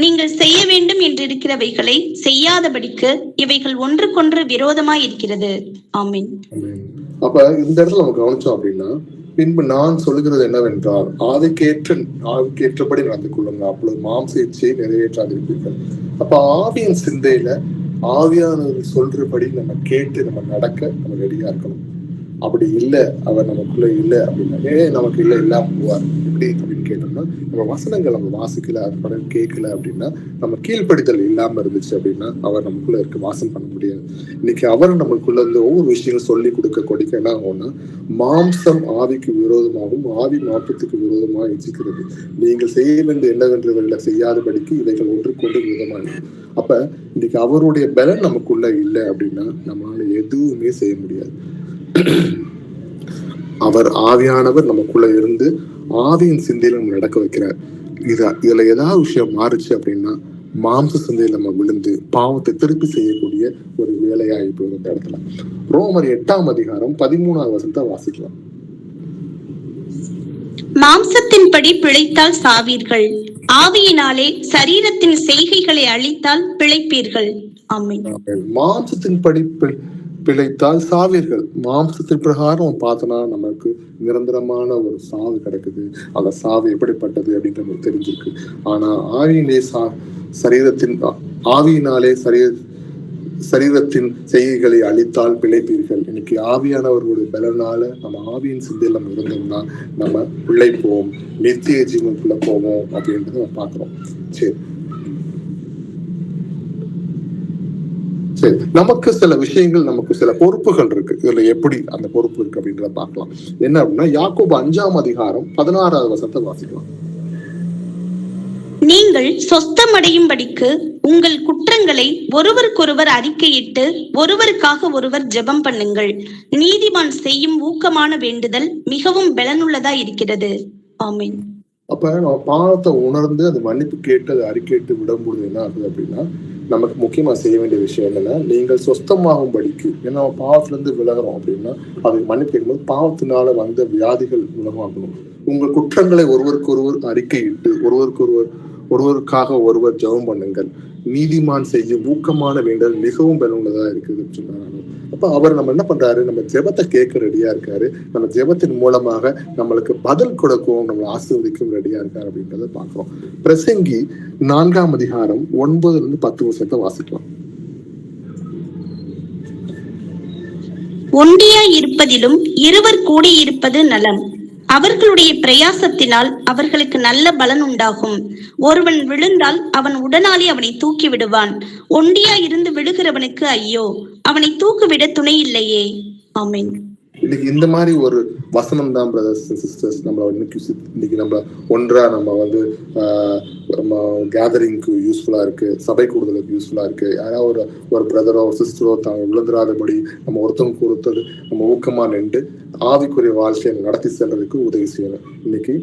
நீங்கள் செய்ய வேண்டும் என்றிருக்கிறவைகளை செய்யாதபடிக்கு இவைகள் ஒன்றுக்கொன்று விரோதமாய் இருக்கிறது. ஆமீன். அப்ப இந்த இடத்துல நம்ம கவனிச்சோம் அப்படின்னா, பின்பு நான் சொல்லுகிறது என்னவென்றால், ஆவிக்கேற்றபடி நடந்து கொள்ளுங்க, அப்பொழுது மாம்ச இச்சையை நிறைவேற்றாதிருப்பீர்கள். அப்ப ஆவியின் சிந்தையில ஆவியானவர் சொல்றபடி நம்ம கேட்டு நம்ம நடக்க நம்ம ரெடியா இருக்கணும். அப்படி இல்லை, அவர் நமக்குள்ள இல்லை அப்படின்னா, நமக்கு இல்லை இல்லாம போவார். எப்படி அப்படின்னு கேட்டோம்னா, நம்ம வசனங்கள் நம்ம வாசிக்கல, அது படம் கேட்கல அப்படின்னா, நம்ம கீழ்ப்படிதல் இல்லாம இருந்துச்சு அப்படின்னா அவர் நமக்குள்ள இருக்க வாசம் பண்ண முடியாது. இன்னைக்கு அவர் நமக்குள்ள இருந்து ஒவ்வொரு விஷயங்களும் சொல்லி கொடுக்க என்ன ஆகும்னா, மாம்சம் ஆவிக்கு விரோதமாகவும் ஆவி மாற்றத்துக்கு விரோதமாக இச்சிக்கிறது. நீங்கள் செய்ய வேண்டிய என்னவென்றவர்களை செய்யாதபடிக்கு இவைகள் ஒன்றுக்கொண்டு விரோதமாக. அப்ப இன்னைக்கு அவருடைய பலன் நமக்குள்ள இல்லை அப்படின்னா நம்மளால எதுவுமே செய்ய முடியாது. அவர் ஆவியானவர் நமக்குள்ள இருந்து ஆவியின் சிந்தையில நம்ம நடக்க வைக்கிறார். இதுல ஏதாவது விஷயம் மாறுச்சு அப்படின்னா மாம்ச சிந்தையில நம்ம விழுந்து பாவத்தை திருப்பி செய்யக்கூடிய ஒரு வேலையாகி போயிடும் இந்த இடத்துல. ரோமர் 8ஆம் அதிகாரம் 13ஆவது வசனத்தை வாசிக்கலாம். மாம்சத்தின்படி பிழைத்தால் சாவீர்கள், ஆவியினாலே சரீரத்தின் செய்கைகளை அழித்தால் பிழைப்பீர்கள். ஆமென். மாம்சத்தின்படி பிழைத்தால் சாவீர்கள். மாம்சத்தின் பிரகாரம் பார்த்தோம்னா நமக்கு நிரந்தரமான ஒரு சாவு கிடைக்குது. அந்த சாவு எப்படிப்பட்டது அப்படின்னு நமக்கு தெரிஞ்சிருக்கு. ஆனா ஆவியினாலே சரீரத்தின் செய்கைகளை அழித்தால் பிழைப்பீர்கள். இன்னைக்கு ஆவியானவர்களுடைய பலனால நம்ம ஆவியின் சிந்தையில் நம்ம இருந்தோம்னா நம்ம பிழைப்போம், நித்திய ஜீவனுக்குள்ள போவோம் அப்படின்றத நம்ம பாக்குறோம். சரி, நமக்கு சில விஷயங்கள், நமக்கு சில பொறுப்புகள் இருக்கு. இதுல எப்படி அந்த பொறுப்பு இருக்கு அப்படின்றத பார்க்கலாம். என்ன அப்படின்னா, யாக்கோபு 5ஆம் அதிகாரம் 16ஆவது வசனத்தை வாசிக்கலாம். நீங்கள் சொஸ்தமடையும்படிக்கு உங்கள் குற்றங்களை ஒருவருக்கொருவர் அறிக்கையிட்டு ஒருவருக்காக ஒருவர் ஜெபம் பண்ணுங்கள். நீதிமான் செய்யும் ஊக்கமான வேண்டுதல் மிகவும் பலனுள்ளதா இருக்கிறது. ஆமென். அப்ப நம்ம பாவத்தை உணர்ந்து அது மன்னிப்பு கேட்டு அதை அறிக்கையிட்டு விடும்போது என்ன ஆகுது அப்படின்னா, நமக்கு முக்கியமா செய்ய வேண்டிய விஷயம் என்னன்னா, நீங்கள் சொஸ்தமாகும்படிக்கு, ஏன்னா நம்ம பாவத்துல இருந்து விலகிறோம் அப்படின்னா அதை மன்னிப்பு கேட்கும்போது பாவத்தினால வந்த வியாதிகள் மூலமாகணும். உங்கள் குற்றங்களை ஒருவருக்கொருவர் அறிக்கையிட்டு ஒருவருக்காக ஒருவர் ஜெபம் பண்ணுங்கள். நீதிமான் செய்யும் ஊக்கமான வேண்டல் மிகவும் பலனுள்ளதா இருக்குதுன்னு சொன்னாங்க. அப்ப அவர் நம்ம என்ன பண்றாரு, நம்ம ஜெபத்தை கேட்க ரெடியா இருக்காரு. நம்ம ஜெபத்தின் மூலமாக நம்மளுக்கு பதில் கொடுக்கவும் நம்மளை ஆசீர்வதிக்கும் ரெடியா இருக்காரு அப்படின்றத பாக்குறோம். பிரசங்கி 4ஆம் அதிகாரம் 9-10 வசனத்தை வாசிக்கலாம். ஒண்டியாய் இருப்பதிலும் இருவர் கூடியிருப்பது நலம். அவர்களுடைய பிரயாசத்தினால் அவர்களுக்கு நல்ல பலன் உண்டாகும். ஒருவன் விழுந்தால் அவன் உடனாலே அவனை தூக்கி விடுவான். ஒண்டியா இருந்து விழுகிறவனுக்கு ஐயோ, அவனை தூக்கிவிட துணை இல்லையே. ஆமென். இன்னைக்கு இந்த மாதிரி ஒரு வசனம் தான் பிரதர்ஸ் அண்ட் சிஸ்டர்ஸ் நம்மள இன்னைக்கு நம்ம ஒன்றா நம்ம வந்து நம்ம கேதரிங்க்கு யூஸ்ஃபுல்லா இருக்கு, சபை கூடுதலுக்கு யூஸ்ஃபுல்லா இருக்கு. யாராவது ஒரு பிரதரோ சிஸ்டரோ தாங்க விழுந்துராதபடி நம்ம ஒருத்தவங்க கொடுத்தது நம்ம ஊக்கமா நின்று ஆவிக்குரிய வாழ்க்கையை நடத்தி செல்றதுக்கு உதவி செய்யணும். இன்னைக்கு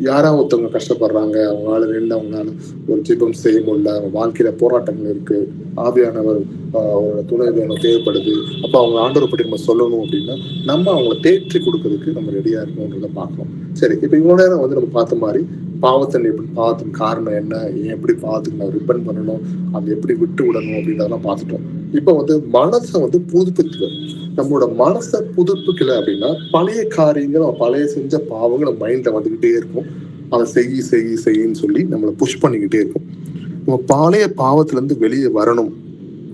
யாராவது ஒருத்தவங்க கஷ்டப்படுறாங்க, அவங்களால நின்று அவங்களால ஒரு ஜெபம் செய்ய முடியல, அவங்க வாழ்க்கையில போராட்டங்கள் இருக்கு, ஆவியானவர் ஒரு துணை வேணும் தேவைப்படுது, அப்ப அவங்க ஆண்டவர் பற்றி நம்ம சொல்லணும் அப்படின்னா நம்ம அவங்களை தேற்றி கொடுக்கறதுக்கு நம்ம ரெடியா இருக்கணும்ன்றத பார்க்கணும். சரி, இப்ப இவ்வளவு நேரம் வந்து நம்ம பார்த்த மாதிரி பாவத்தின் காரணம் என்ன, எப்படி பாவத்துக்கு நம்ம ரிப்பன் பண்ணணும், அதை எப்படி விட்டு விடணும் அப்படின்றதெல்லாம் பார்த்துட்டோம். இப்ப வந்து மனசை வந்து புதுப்பிக்கல. நம்மளோட மனசை புதுப்பிக்கல அப்படின்னா பழைய காரியங்கள், பழைய செஞ்ச பாவங்கள் மைண்ட்ல வந்துகிட்டே இருக்கும். அதை செய்யின்னு சொல்லி நம்மளை புஷ் பண்ணிக்கிட்டே இருக்கும். நம்ம பழைய பாவத்துல இருந்து வெளியே வரணும்,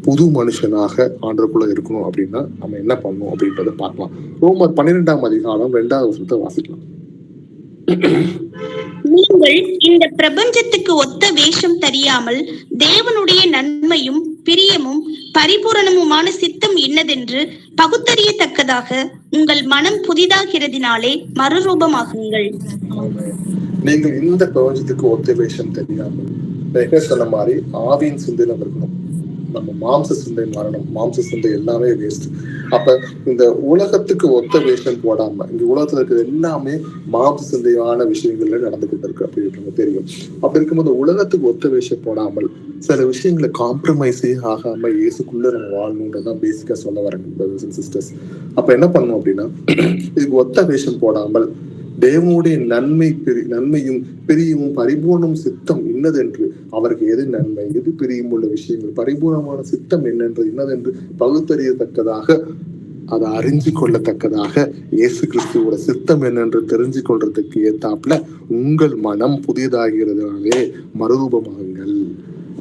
புது மனுஷனாக ஆண்டவருக்குள்ள இருக்கணும் அப்படின்னா நம்ம என்ன பண்ணணும் அப்படின்றத பார்க்கலாம். ரோமர் 12ஆம் அதிகாரம் 2வது வசனத்தை வாசிக்கலாம். நீங்கள் இந்த பிரபஞ்சத்துக்கு ஒத்த வேஷம் தெரியாமல் தேவனுடைய நன்மையும் பிரியமும் பரிபூரணமுமான சித்தம் இன்னதென்று பகுத்தறியத்தக்கதாக உங்கள் மனம் புதிதாகிறதினாலே மறுரூபமாகுங்கள். நீங்கள் இந்த பிரபஞ்சத்துக்கு ஒத்த வேஷம் தெரியாமல் சொன்ன மாதிரி ஆவியின் சிந்தை நம்ம இருக்கணும். நம்ம மாம்ச சிந்தை மாறணும். மாம்ச சிந்தை எல்லாமே வேஸ்ட். அப்ப இந்த உலகத்துக்கு ஒத்த வேஷம் போடாம, இங்க உலகத்துல இருக்கிற எல்லாமே மாம்ச சிந்தையான விஷயங்கள்ல நடந்துகிட்டு இருக்கு அப்படின்றது தெரியும். அப்படி இருக்கும்போது உலகத்துக்கு ஒத்த வேஷம் போடாமல் சில விஷயங்களை காம்ப்ரமைஸே ஆகாம இயேசுக்குள்ள நம்ம வாழணுன்றதான் பேசிக்கா சொல்ல வரேன் பிரதர்ஸ் அண்ட் சிஸ்டர்ஸ். அப்ப என்ன பண்ணணும் அப்படின்னா, இதுக்கு ஒத்த வேஷம் போடாமல் தேவனுடைய நன்மையும் பிரியமும் பரிபூர்ணம் சித்தம் இன்னதென்று, அவருக்கு எது நன்மை எது பிரியும் உள்ள விஷயங்கள், பரிபூர்ணமான சித்தம் என்னென்று இன்னதென்று பகுத்தறியத்தக்கதாக, அதை அறிஞ்சு கொள்ளத்தக்கதாக, இயேசு கிறிஸ்துவோட சித்தம் என்னென்று தெரிஞ்சு கொள்றதுக்கு ஏத்தாப்புல உங்கள் மனம் புதியதாகிறதுனாலே மறுரூபமாகுங்கள்.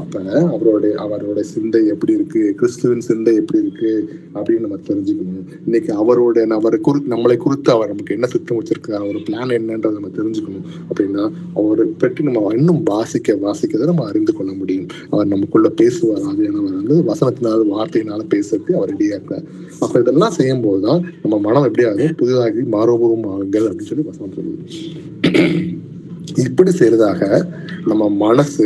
அப்ப அவரோட சிந்தை எப்படி இருக்கு, கிறிஸ்துவின் சிந்தை எப்படி இருக்கு அப்படின்னு நம்ம தெரிஞ்சுக்கணும். இன்னைக்கு நம்மளை குறித்து அவர் நமக்கு என்ன சித்தம் வச்சிருக்காரு, அவர் பிளான் என்னன்றதை நம்ம தெரிஞ்சுக்கணும். அப்படின்னா அவரை பற்றி நம்ம இன்னும் வாசிக்கதை நம்ம அறிந்து கொள்ள முடியும். அவர் நமக்குள்ள பேசுவார், ஆவியானவர் வந்து வசனத்தினால வார்த்தையினால பேசுறதுக்கு அவர் ரெடியா இருக்கார். அப்ப இதெல்லாம் செய்யும் போதுதான் நம்ம மனம் எப்படி ஆகும், புதிதாகி மாறுபூர்வமாகுங்கள் அப்படின்னு சொல்லி வசனம் சொல்லுது. இப்படி செய்யறதாக நம்ம மனசு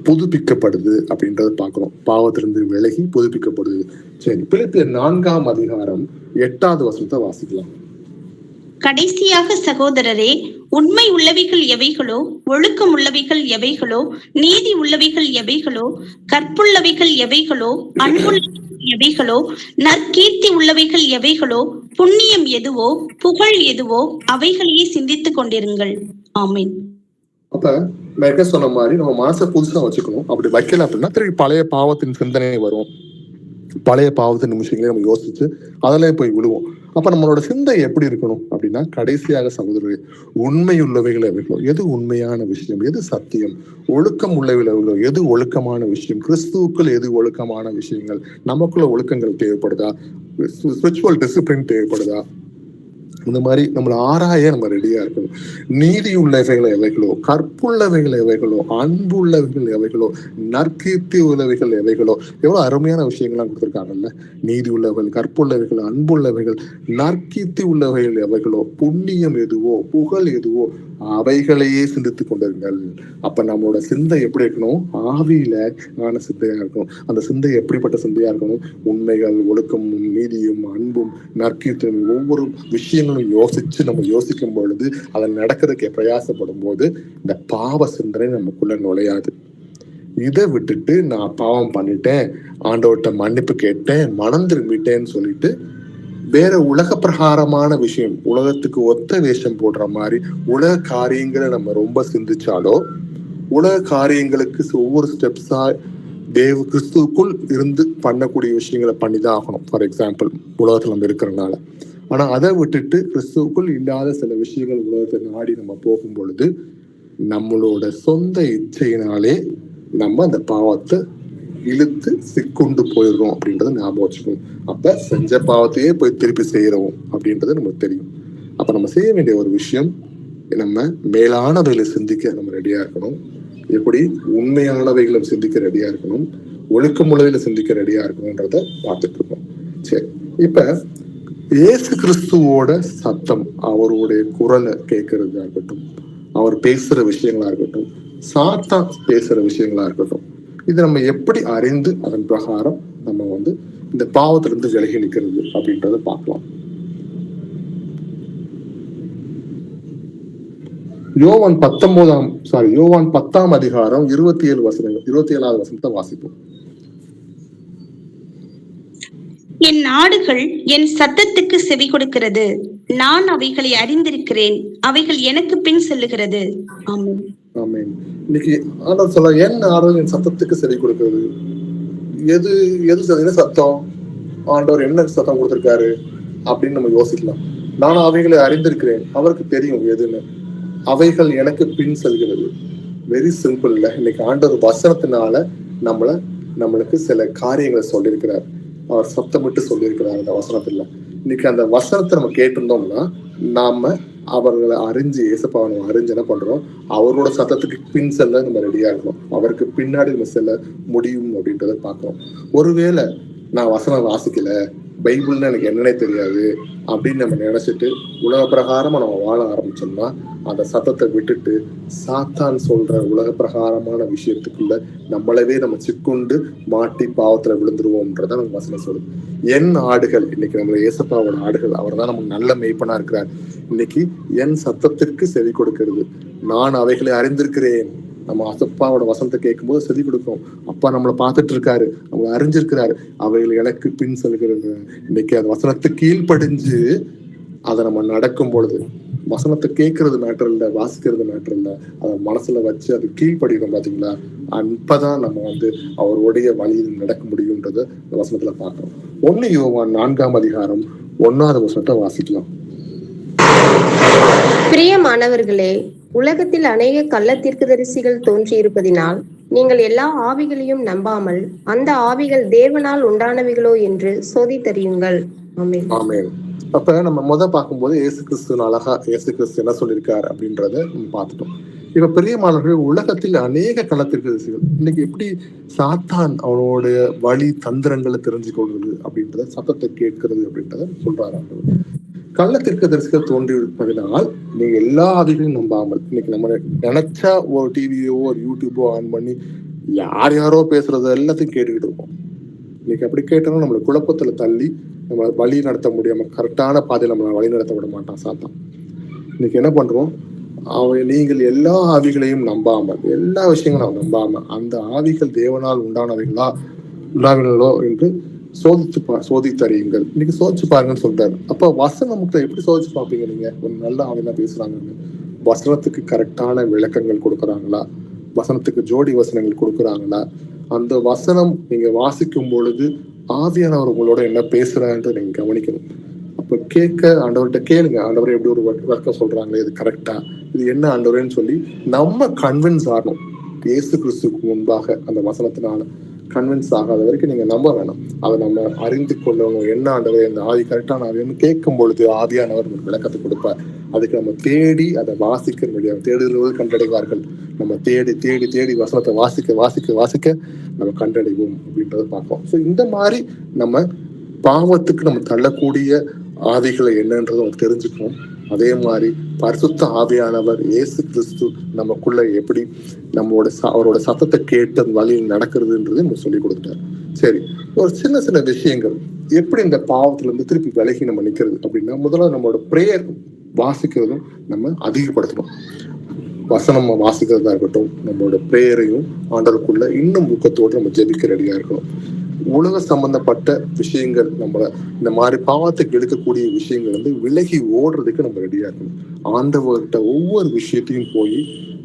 புதுப்பிக்கப்படுது அப்படின்றத பாக்குறோம். பாவத்திலிருந்து விலகி புதுப்பிக்கப்படுது. சரி, பிலிப்பியர் 4ஆம் அதிகாரம் 8வது வசனத்தை வாசிக்கலாம். கடைசியாக சகோதரரே, உண்மை உள்ளவைகள் எவைகளோ, ஒழுக்கம் உள்ளவைகள் எவைகளோ, நீதி உள்ளவைகள் எவைகளோ, கற்புள்ளவைகள் எவைகளோ, அன்புள்ளவைகள் எவைகளோ, நற்கீர்த்தி உள்ளவைகள் எவைகளோ, புண்ணியம் எதுவோ, புகழ் எதுவோ, அவைகளையே சிந்தித்துக் கொண்டிருங்கள். ஆமீன். அப்ப மேற்க சொன்ன மாதிரி நம்ம மனசை புதுசா வச்சுக்கணும். அப்படி வைக்கல அப்படின்னா திருப்பி பழைய பாவத்தின் சிந்தனை வரும். பழைய பாவத்தின் நிமிஷங்களே நம்ம யோசிச்சு அதிலே போய் விழுவோம். அப்ப நம்மளோட சிந்தை எப்படி இருக்கணும் அப்படின்னா, கடைசியாக சகோதரர்களே, உண்மை உள்ளவைகள் எவைகளோ, எது உண்மையான விஷயம், எது சத்தியம், ஒழுக்கம் உள்ளவைகளோ, எது ஒழுக்கமான விஷயம், கிறிஸ்துவுக்குள் எது ஒழுக்கமான விஷயங்கள், நமக்குள்ள ஒழுக்கங்கள் தேவைப்படுதா, ஸ்பிரிச்சுவல் டிசிப்ளின் தேவைப்படுதா, இந்த மாதிரி நம்மளை ஆராய நம்ம ரெடியா இருக்கணும். நீதி உள்ளவைகள் எவைகளோ, கற்புள்ளவைகள் எவைகளோ, அன்பு உள்ளவைகள் எவைகளோ, நற்கீர்த்தி உள்ளவைகள் எவைகளோ, எவ்வளவு அருமையான விஷயங்கள்லாம் கொடுத்துருக்காங்கல்ல. நீதி உள்ளவைகள், கற்புள்ளவைகள், அன்புள்ளவைகள், நற்கீர்த்தி உள்ளவைகள் எவைகளோ, புண்ணியம் எதுவோ, புகழ் எதுவோ, அவைகளையே சிந்தித்துக் கொண்டிருங்கள். அப்ப நம்மளோட சிந்தை எப்படி இருக்கணும், ஆவியிலான சிந்தையா இருக்கணும். அந்த சிந்தை எப்படிப்பட்ட சிந்தையா இருக்கணும், உண்மைகள், ஒழுக்கமும், நீதியும், அன்பும், நற்கீர்த்தியும், ஒவ்வொரு விஷயங்களும் யோசிச்சு நம்ம யோசிக்கும் பொழுது அதை நடக்கிறதுக்கு பிரயாசப்படும் போது இந்த பாவ சிந்தனை நமக்குள்ள நுழையாது. இதை விட்டுட்டு நான் பாவம் பண்ணிட்டேன், ஆண்டவர்கிட்ட மன்னிப்பு கேட்டேன், மனம் திரும்பிட்டேன்னு சொல்லிட்டு வேற உலக பிரகாரமான விஷயம், உலகத்துக்கு ஒத்த வேஷம் போடுற மாதிரி உலக காரியங்களை நம்ம ரொம்ப சிந்திச்சாலோ, உலக காரியங்களுக்கு ஒவ்வொரு ஸ்டெப்ஸா கிறிஸ்துவுக்குள் இருந்து பண்ணக்கூடிய விஷயங்களை பண்ணிதான் ஆகணும். ஃபார் எக்ஸாம்பிள், உலகத்துல நம்ம இருக்கிறதுனால. ஆனா அதை விட்டுட்டு கிறிஸ்துவுக்குள் இல்லாத சில விஷயங்கள் உலகத்தை நாடி நம்ம போகும் பொழுது நம்மளோட சொந்த இச்சையினாலே நம்ம அந்த பாவத்தை இழுத்து சிக்கொண்டு போயிடுறோம் அப்படின்றத ஞாபகம் வச்சுக்கணும். அப்ப செஞ்ச பாவத்தையே போய் திருப்பி செய்யறோம் அப்படின்றது நமக்கு தெரியும். அப்ப நம்ம செய்ய வேண்டிய ஒரு விஷயம், நம்ம மேலானவைகளை சிந்திக்க நம்ம ரெடியா இருக்கணும். எப்படி உண்மையானவைகளை சிந்திக்க ரெடியா இருக்கணும், ஒழுக்கமுள்ளவைகளை சிந்திக்க ரெடியா இருக்கணும்ன்றத பார்த்துட்டு இருக்கோம். சரி, இப்ப இயேசு கிறிஸ்துவோட சத்தம், அவருடைய குரலை கேட்கறதா இருக்கட்டும், அவர் பேசுற விஷயங்களா இருக்கட்டும், சாத்தான் பேசுற விஷயங்களா இருக்கட்டும், இதை நம்ம எப்படி அறிந்து அதன் பிரகாரம் நம்ம வந்து இந்த பாவத்திலிருந்து விலகி நிற்கிறது அப்படின்றத பார்க்கலாம். யோவான் 10ஆம் அதிகாரம் 27வது வசனத்தை வாசிப்போம். என் ஆடுகள் என் சத்தத்துக்கு செவி கொடுக்கிறது, நான் அவைகளை அறிந்திருக்கிறேன், அவைகள் எனக்கு பின் செல்லுகிறது. ஆமென். ஆமென். இன்னைக்கு ஆண்டவர் சொல்ல, என் ஆடுகள் என் சத்தத்துக்கு செவி கொடுக்கிறது. எது என்ன சத்தம்? ஆண்டவர் என்ன சத்தம் கொடுத்திருக்காரு அப்படின்னு நம்ம யோசிக்கலாம். நான் அவைகளை அறிந்திருக்கிறேன், அவருக்கு தெரியும் எதுன்னு. அவைகள் எனக்கு பின் செல்கிறது. வெரி சிம்பிள் இல்ல? இன்னைக்கு ஆண்டவர் வசனத்தினால நம்மளுக்கு சில காரியங்களை சொல்லியிருக்கிறார். அவர் சத்தமிட்டு சொல்லியிருக்கிறார் அந்த வசனத்துல. இன்னைக்கு அந்த வசனத்தை நம்ம கேட்டிருந்தோம்னா நாம அவர்களை அறிஞ்சு, இயேசுப்பாவை அறிஞ்சு என்ன பண்றோம், அவரோட சத்தத்துக்கு பின் செல்ல நம்ம ரெடியா இருக்கோம். அவருக்கு பின்னாடி நம்ம செல்ல முடியும் அப்படின்றத பார்க்கிறோம். ஒருவேளை நான் வசனம் வாசிக்கல, பைபிள்னு எனக்கு என்னன்னே தெரியாது அப்படின்னு நம்ம நினைச்சிட்டு உலக பிரகாரமா நம்ம வாழ ஆரம்பிச்சோம்னா அந்த சத்தத்தை விட்டுட்டு சாத்தான் சொல்ற உலக பிரகாரமான விஷயத்துக்குள்ள நம்மளவே நம்ம சிக்குண்டு மாட்டி பாவத்துல விழுந்துருவோம்ன்றத நம்ம வசனம் சொல்லுது. என் ஆடுகள், இன்னைக்கு நம்மள இயேசுப்பாவோட ஆடுகள், அவர் தான் நமக்கு நல்ல மேய்ப்பனா இருக்கிறார். இன்னைக்கு என் சத்தத்திற்கு செவி கொடுக்கிறது, நான் அவைகளை அறிந்திருக்கிறேன். நம்ம அசப்பாவோட வசனத்தை கேட்கும்போது செவி கொடுக்கும். அப்பா நம்மளை பார்த்துட்டு இருக்காரு, நம்மளை அறிஞ்சிருக்கிறாரு, அவைகள் எனக்கு பின் செல்கிறது. இன்னைக்கு அந்த வசனத்துக்கு கீழ்ப்படிஞ்சு அதை நம்ம நடக்கும் பொழுது, வசனத்தை கேட்கறது மேட்டர் இல்லை, வாசிக்கிறது மேட்டர் இல்லை, அதை மனசுல வச்சு அது கீழ்ப்படிக்கணும். பாத்தீங்களா? அப்பதான் நம்ம வந்து அவருடைய வழியில் நடக்க முடியும்ன்றத இந்த வசனத்துல பார்க்கிறோம். 1 யோவான் 4ஆம் அதிகாரம் 1வது வசனத்தை வாசிக்கலாம். பிரியமானவர்களே, உலகத்தில் அநேக கள்ள தீர்க்கதரிசிகள் தோன்றியிருப்பதினால் நீங்கள் எல்லா ஆவிகளையும் நம்பாமல் அந்த ஆவிகள் தேவனால் உண்டானவைகளோ என்று சோதித்தறியுங்கள். ஆமென். ஆமென். அப்ப நம்ம பார்க்கும்போது இயேசு கிறிஸ்து என்ன சொல்லியிருக்காரு அப்படின்றத நம்ம பார்த்துட்டோம். இப்ப பிரியமானவர்கள், உலகத்தில் அநேக கள்ள தீர்க்கதரிசிகள், இன்னைக்கு எப்படி சாத்தான் அவனுடைய வழி தந்திரங்களை தெரிஞ்சு கொள்வது அப்படின்றத, சத்தத்தை கேட்கிறது அப்படின்றத சொல்றாரு. கள்ள தீர்க்கதரிசிகள் தோன்றி இருப்பதனால் நீங்க எல்லா ஆவிகளையும் நம்பாமல், இன்னைக்கு நம்ம நினைச்சா ஒரு டிவியோ ஒரு யூடியூபோ ஆன் பண்ணி யாரோ பேசுறது எல்லாத்தையும் கேட்டுக்கிட்டு இருக்கோம். இன்னைக்கு அப்படி கேட்டோம்னா நம்மளை குழப்பத்துல தள்ளி நம்ம வழி நடத்த முடியாம, கரெக்டான பாதையில் நம்மளை வழி நடத்த விட மாட்டான் சாத்தான். இன்னைக்கு என்ன பண்றோம், நீங்கள் எல்லா ஆவிகளையும் நம்பாமல், எல்லா விஷயங்களும் நம்பாம அந்த ஆவிகள் தேவனால் உண்டானவைகளோ என்று சோதித்தறியுங்கள். இன்னைக்கு சோதிச்சு பாருங்கன்னு சொல்றாரு. அப்ப வசனம் எப்படி சோதிச்சு பார்ப்பீங்க? நீங்க ஒரு நல்ல ஆவிதான் பேசுறாங்கன்னு வசனத்துக்கு கரெக்டான விளக்கங்கள் கொடுக்குறாங்களா? வசனத்துக்கு ஜோடி வசனங்கள் கொடுக்குறாங்களா? அந்த வசனம் நீங்க வாசிக்கும் பொழுது ஆவியானவர் உங்களோட என்ன பேசுறான்னு நீங்க கவனிக்கணும். அப்ப ஆண்டவர்கிட்ட கேளுங்க, ஆண்டவரை எப்படி ஒரு விளக்கம் சொல்றாங்களே, இது கரெக்டா, இது என்ன ஆண்டவரேன்னு சொல்லி நம்ம கன்வின்ஸ் ஆகணும். இயேசு கிறிஸ்துக்கு முன்பாக அந்த வசனத்தினால கன்வின்ஸ் ஆகாத வரைக்கும் நீங்க நம்ப வேணாம். அதை நம்ம அறிந்து கொள்ளணும். என்ன ஆண்டவர் இந்த ஆவி கரெக்டான ஆவின்னு கேட்கும் பொழுது ஆவியானவர் விளக்கத்தை கொடுப்பார். அதுக்கு நம்ம தேடி அதை வாசிக்க முடியாது. தேடுகிறவர்கள் கண்டடைவார்கள். நம்ம தேடி தேடி தேடி வசனத்தை வாசிக்க நம்ம கண்டடைவோம் அப்படின்றத பார்ப்போம். ஸோ இந்த மாதிரி நம்ம பாவத்துக்கு நம்ம தள்ளக்கூடிய ஆவிகளை என்னன்றதை நம்ம தெரிஞ்சுக்கணும். அதே மாதிரி பரிசுத்த ஆவியானவர் இயேசு கிறிஸ்து நமக்குள்ள எப்படி அவரோட சத்தத்தை கேட்டு அந்த வழியில் நடக்கிறதுன்றது நம்ம சொல்லி கொடுத்துட்டாரு. சரி, ஒரு சின்ன சின்ன விஷயங்கள் எப்படி இந்த பாவத்துல இருந்து திருப்பி விலகி நம்ம நிக்கிறது அப்படின்னா, முதல்ல நம்மளோட பிரேயர் வாசிக்கிறதும் நம்ம அதிகப்படுத்தணும். வசனம் வாசிக்கிறதா இருக்கட்டும், நம்மளோட பிரேயரையும் ஆண்டவருக்குள்ள இன்னும் ஊக்கத்தோடு நம்ம ஜெபிக்க ரெடியா இருக்கணும். உலக சம்பந்தப்பட்ட விஷயங்கள், இந்த மாதிரி பாவத்துக்கு எடுக்கக்கூடிய விஷயங்கள் விலகி ஓடுறதுக்கு நம்ம ரெடியா இருக்கணும். ஆண்டவர்கிட்ட ஒவ்வொரு விஷயத்தையும் போய்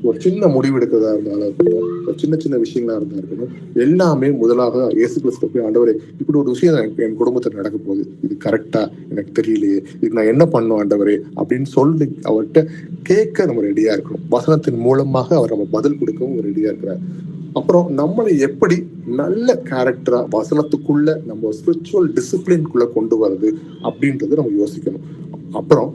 ஒரு சின்ன முடிவு எடுக்கிறதா இருந்தாலும் இருக்கணும், ஒரு சின்ன சின்ன விஷயங்களா இருந்தா இருக்கணும், எல்லாமே முதலாக இயேசு கிறிஸ்து போய், ஆண்டவரே இப்படி ஒரு விஷயம் என் குடும்பத்துல நடக்க போகுது, இது கரெக்டா, எனக்கு தெரியலையே, இதுக்கு நான் என்ன பண்ணும் ஆண்டவரே அப்படின்னு சொல்லி அவர்கிட்ட கேட்க நம்ம ரெடியா இருக்கணும். வசனத்தின் மூலமாக அவர் நம்ம பதில் கொடுக்கவும் ரெடியா இருக்கிறார். அப்புறம் நம்மளை எப்படி நல்ல கேரக்டரா வசனத்துக்குள்ள நம்ம ஸ்பிரிச்சுவல் டிசிப்ளின்குள்ள கொண்டு வருது அப்படின்றத நம்ம யோசிக்கணும். அப்புறம்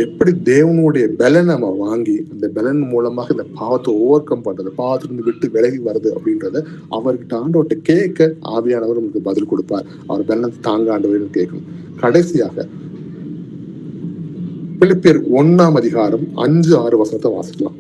எப்படி தேவனுடைய பலன் நம்ம வாங்கி அந்த பலன் மூலமாக இந்த பாவத்தை ஓவர் கம் பண்றது, பாவத்திலிருந்து விட்டு விலகி வருது அப்படின்றத அவர்கிட்ட ஆண்டவர்கிட்ட கேட்க ஆவியானவர் நமக்கு பதில் கொடுப்பார். அவர் பலனை தாங்க ஆண்டவர்னு கேட்கணும். கடைசியாக பிலிப்பியர் 1 5-6 வாசிக்கலாம்.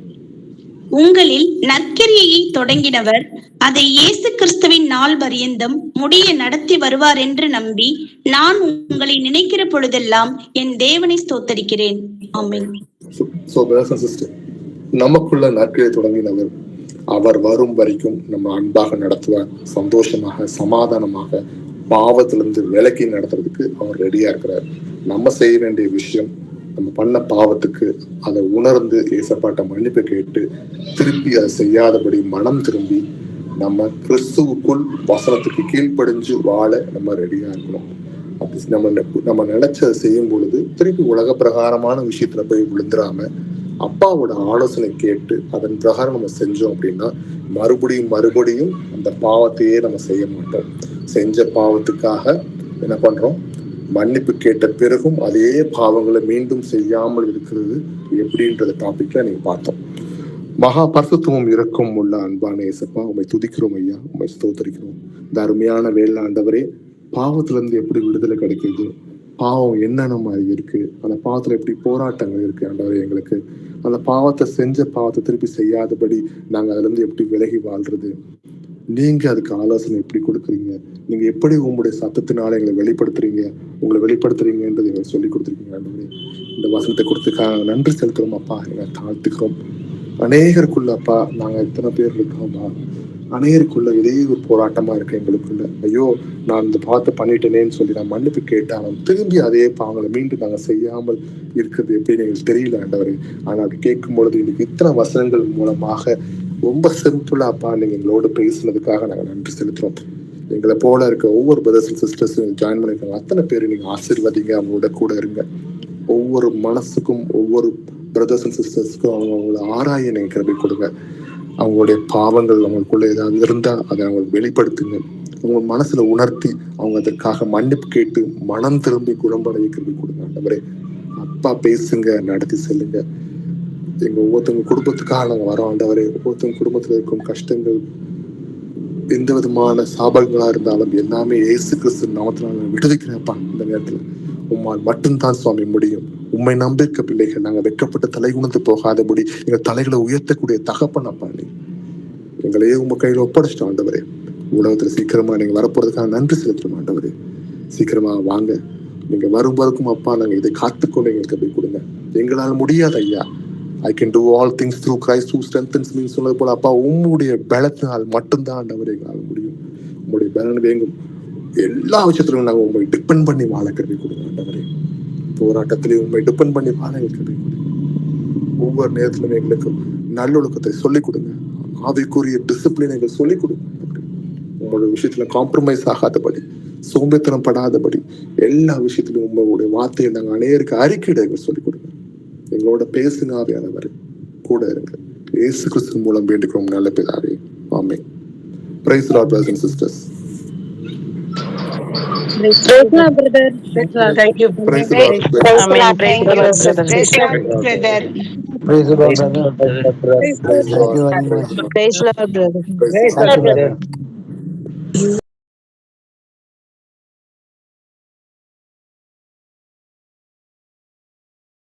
உங்களில் நற்கிரியையை தொடங்கினவர் அதை இயேசு கிறிஸ்துவின் நாள் பரியந்தம் முடிய நடத்தி வருவார் என்று நம்பி நான் உங்களை நினைக்கிற பொழுதெல்லாம் என் தேவனை ஸ்தோத்தரிக்கிறேன். ஆமென். நமக்குள்ள நற்கிரியை தொடங்கினவர் அவர் வரும் வரைக்கும் நம்ம அன்பாக நடத்துவார், சந்தோஷமாக சமாதானமாக பாவத்திலிருந்து விலக்கி நடத்துறதுக்கு அவர் ரெடியா இருக்கிறார். நம்ம செய்ய வேண்டிய விஷயம், நம்ம பண்ண பாவத்துக்கு அதை உணர்ந்து ஏசப்பாட்ட மன்னிப்பு கேட்டு திருப்பி அதை செய்யாதபடி மனம் திரும்பி நம்ம கிறிஸ்துவுக்குள் வசனத்துக்கு கீழ்ப்படிஞ்சு வாழ நம்ம ரெடியா இருக்கணும். அப்படி நம்ம நினைச்சதை செய்யும் பொழுது திருப்பி உலக பிரகாரமான விஷயத்துல போய் விழுந்துடாம அப்பாவோட ஆலோசனை கேட்டு அதன் பிரகாரம் நம்ம செஞ்சோம் அப்படின்னா மறுபடியும் அந்த பாவத்தையே நம்ம செய்ய மாட்டோம். செஞ்ச பாவத்துக்காக என்ன பண்றோம், மன்னிப்பு கேட்ட பிறகும் அதே பாவங்களை மீண்டும் செய்யாமல் இருக்கிறது எப்படின்ற டாபிக்ல நீங்க பார்த்தோம். மகா பரிசுத்தமும் இரக்கம் உள்ள அன்பான இயேசப்பா, உண்மை துதிக்கிறோம் ஐயா, உண்மை ஸ்தோத்திரிக்கிறோம். இந்த அருமையான வேலை ஆண்டவரே, பாவத்துல இருந்து எப்படி விடுதலை கிடைக்குது, பாவம் என்னென்ன மாதிரி இருக்கு, அந்த பாவத்துல எப்படி போராட்டங்கள் இருக்கு ஆண்டவரே, எங்களுக்கு அந்த பாவத்தை செஞ்ச பாவத்தை திருப்பி செய்யாதபடி நாங்க அதுல இருந்து எப்படி விலகி வாழ்றது, நீங்க அதுக்கு ஆலோசனை எப்படி கொடுக்குறீங்க, நீங்க எப்படி உங்களுடைய சத்தத்தினால எங்களை வெளிப்படுத்துறீங்கன்றது எங்களுக்கு சொல்லி கொடுத்துருக்கீங்க ஆண்டவரே. இந்த வசனத்தை கொடுத்துக்காக நன்றி செலுத்துறோம் அப்பா, எங்களை தாழ்த்துக்கிறோம். அநேகருக்குள்ள அப்பா, நாங்க எத்தனை பேர் இருக்கோம்ப்பா, அநேகருக்குள்ள இதே ஒரு போராட்டமா இருக்கு எங்களுக்குள்ள. ஐயோ, நான் இந்த பாவத்தை பண்ணிட்டேனேன்னு சொல்லி நான் மன்னிப்பு கேட்டாலும் திரும்பி அதே பாவங்களை மீண்டும் நாங்க செய்யாமல் இருக்கிறது எப்படின்னு எங்களுக்கு தெரியல ஆண்டவரே. ஆனா அப்படி கேட்கும் பொழுது இன்னைக்கு இத்தனை வசனங்கள் மூலமாக ரொம்ப சிம்பிளா அப்பா நீங்க எங்களோட பேசுனதுக்காக நாங்க நன்றி செலுத்துறோம். எங்களை போல இருக்க ஒவ்வொரு பிரதர்ஸ் அண்ட் சிஸ்டர்ஸும் ஜாயின் பண்ணிருக்காங்க, அத்தனை பேரும் நீங்க ஆசீர்வதிங்க, அவங்களோட கூட இருங்க. ஒவ்வொரு மனசுக்கும் ஒவ்வொரு பிரதர்ஸ் அண்ட் சிஸ்டர்ஸ்க்கும் அவங்கள ஆராய நீங்க கிருபை கொடுங்க. அவங்களுடைய பாவங்கள் அவங்களுக்குள்ள ஏதாவது இருந்தா அதை அவங்களுக்கு வெளிப்படுத்துங்க. அவங்க மனசுல உணர்த்தி அவங்க அதற்காக மன்னிப்பு கேட்டு மனம் திரும்பி குணம்படைய கிருபை கொடுங்க ஆண்டவரே. அப்பா பேசுங்க, நடத்தி செல்லுங்க. எங்க ஒவ்வொருத்தவங்க குடும்பத்துக்காக நாங்க வரோம் ஆண்டவரே. ஒவ்வொருத்தவங்க குடும்பத்துல இருக்கும் கஷ்டங்கள் எந்த விதமான சாபங்களா இருந்தாலும் எல்லாமே இயேசு கிறிஸ்து நாமத்தினால விடுவிக்கிறேன்ப்பா. இந்த நேரத்துல உம்மால் மட்டும்தான் சுவாமி முடியும். உண்மை நம்பிக்க பிள்ளைகள் நாங்க வெட்கப்பட்டு தலை குனிந்து போகாதபடி எங்க தலைகளை உயர்த்தக்கூடிய தகப்பன் அப்பா, நீ எங்களையே உங்க கையில ஒப்படைச்சிட்டோம் ஆண்டவரே. உலகத்துல சீக்கிரமா நீங்க வரப்போறதுக்காக நன்றி செலுத்துறோம் ஆண்டவரே. சீக்கிரமா வாங்க, நீங்க வரும் வரைக்கும் அப்பா நாங்க இதை காத்துக்கொண்டு எங்களுக்கு போய் கொடுங்க. எங்களால் முடியாது ஐயா. I can do all things through Christ who strengthens me சொன்னது போல அப்பா, உம்முடைய பலத்தினால் மட்டும்தான் ஆண்டவரே எங்களால் முடியும். உங்களுடைய பலன் வேங்கும் எல்லா விஷயத்திலும் நாங்க உண்மை டிபெண்ட் பண்ணி வாழ கருவி கொடுங்க ஆண்டவரே. போராட்டத்திலே உண்மை டிபெண்ட் பண்ணி வாழ கருவி கொடுங்க. ஒவ்வொரு நேரத்திலும் எங்களுக்கு நல்லொழுக்கத்தை சொல்லிக் கொடுங்க. ஆவிக்குரிய டிசிப்ளின் எங்களுக்கு சொல்லிக் கொடுங்க. உங்களுடைய விஷயத்துல காம்ப்ரமைஸ் ஆகாதபடி, சோம்பேத்தனம் படாதபடி எல்லா விஷயத்திலும் உங்களுடைய வார்த்தையை நாங்கள் அநேகருக்கு அறிக்கையிட எங்களுக்கு சொல்லிக் கொடுங்க. எங்களோட பேசுங்க ஆவியானவர், கூட இருங்க. இயேசு கிறிஸ்து மூலம் வேண்டிக்கிறோம் நல்ல பிதாவே, ஆமென். Praise the Lord, brothers and sisters. Praise the Lord, brother. Praise the Lord. Thank you. Praise the Lord. Amen. Praise the Lord, brother. Praise the Lord, brother. Praise the Lord, brother. Praise the Lord. Thank you very much. Praise the Lord, brother. Praise the Lord. Thank you, brother.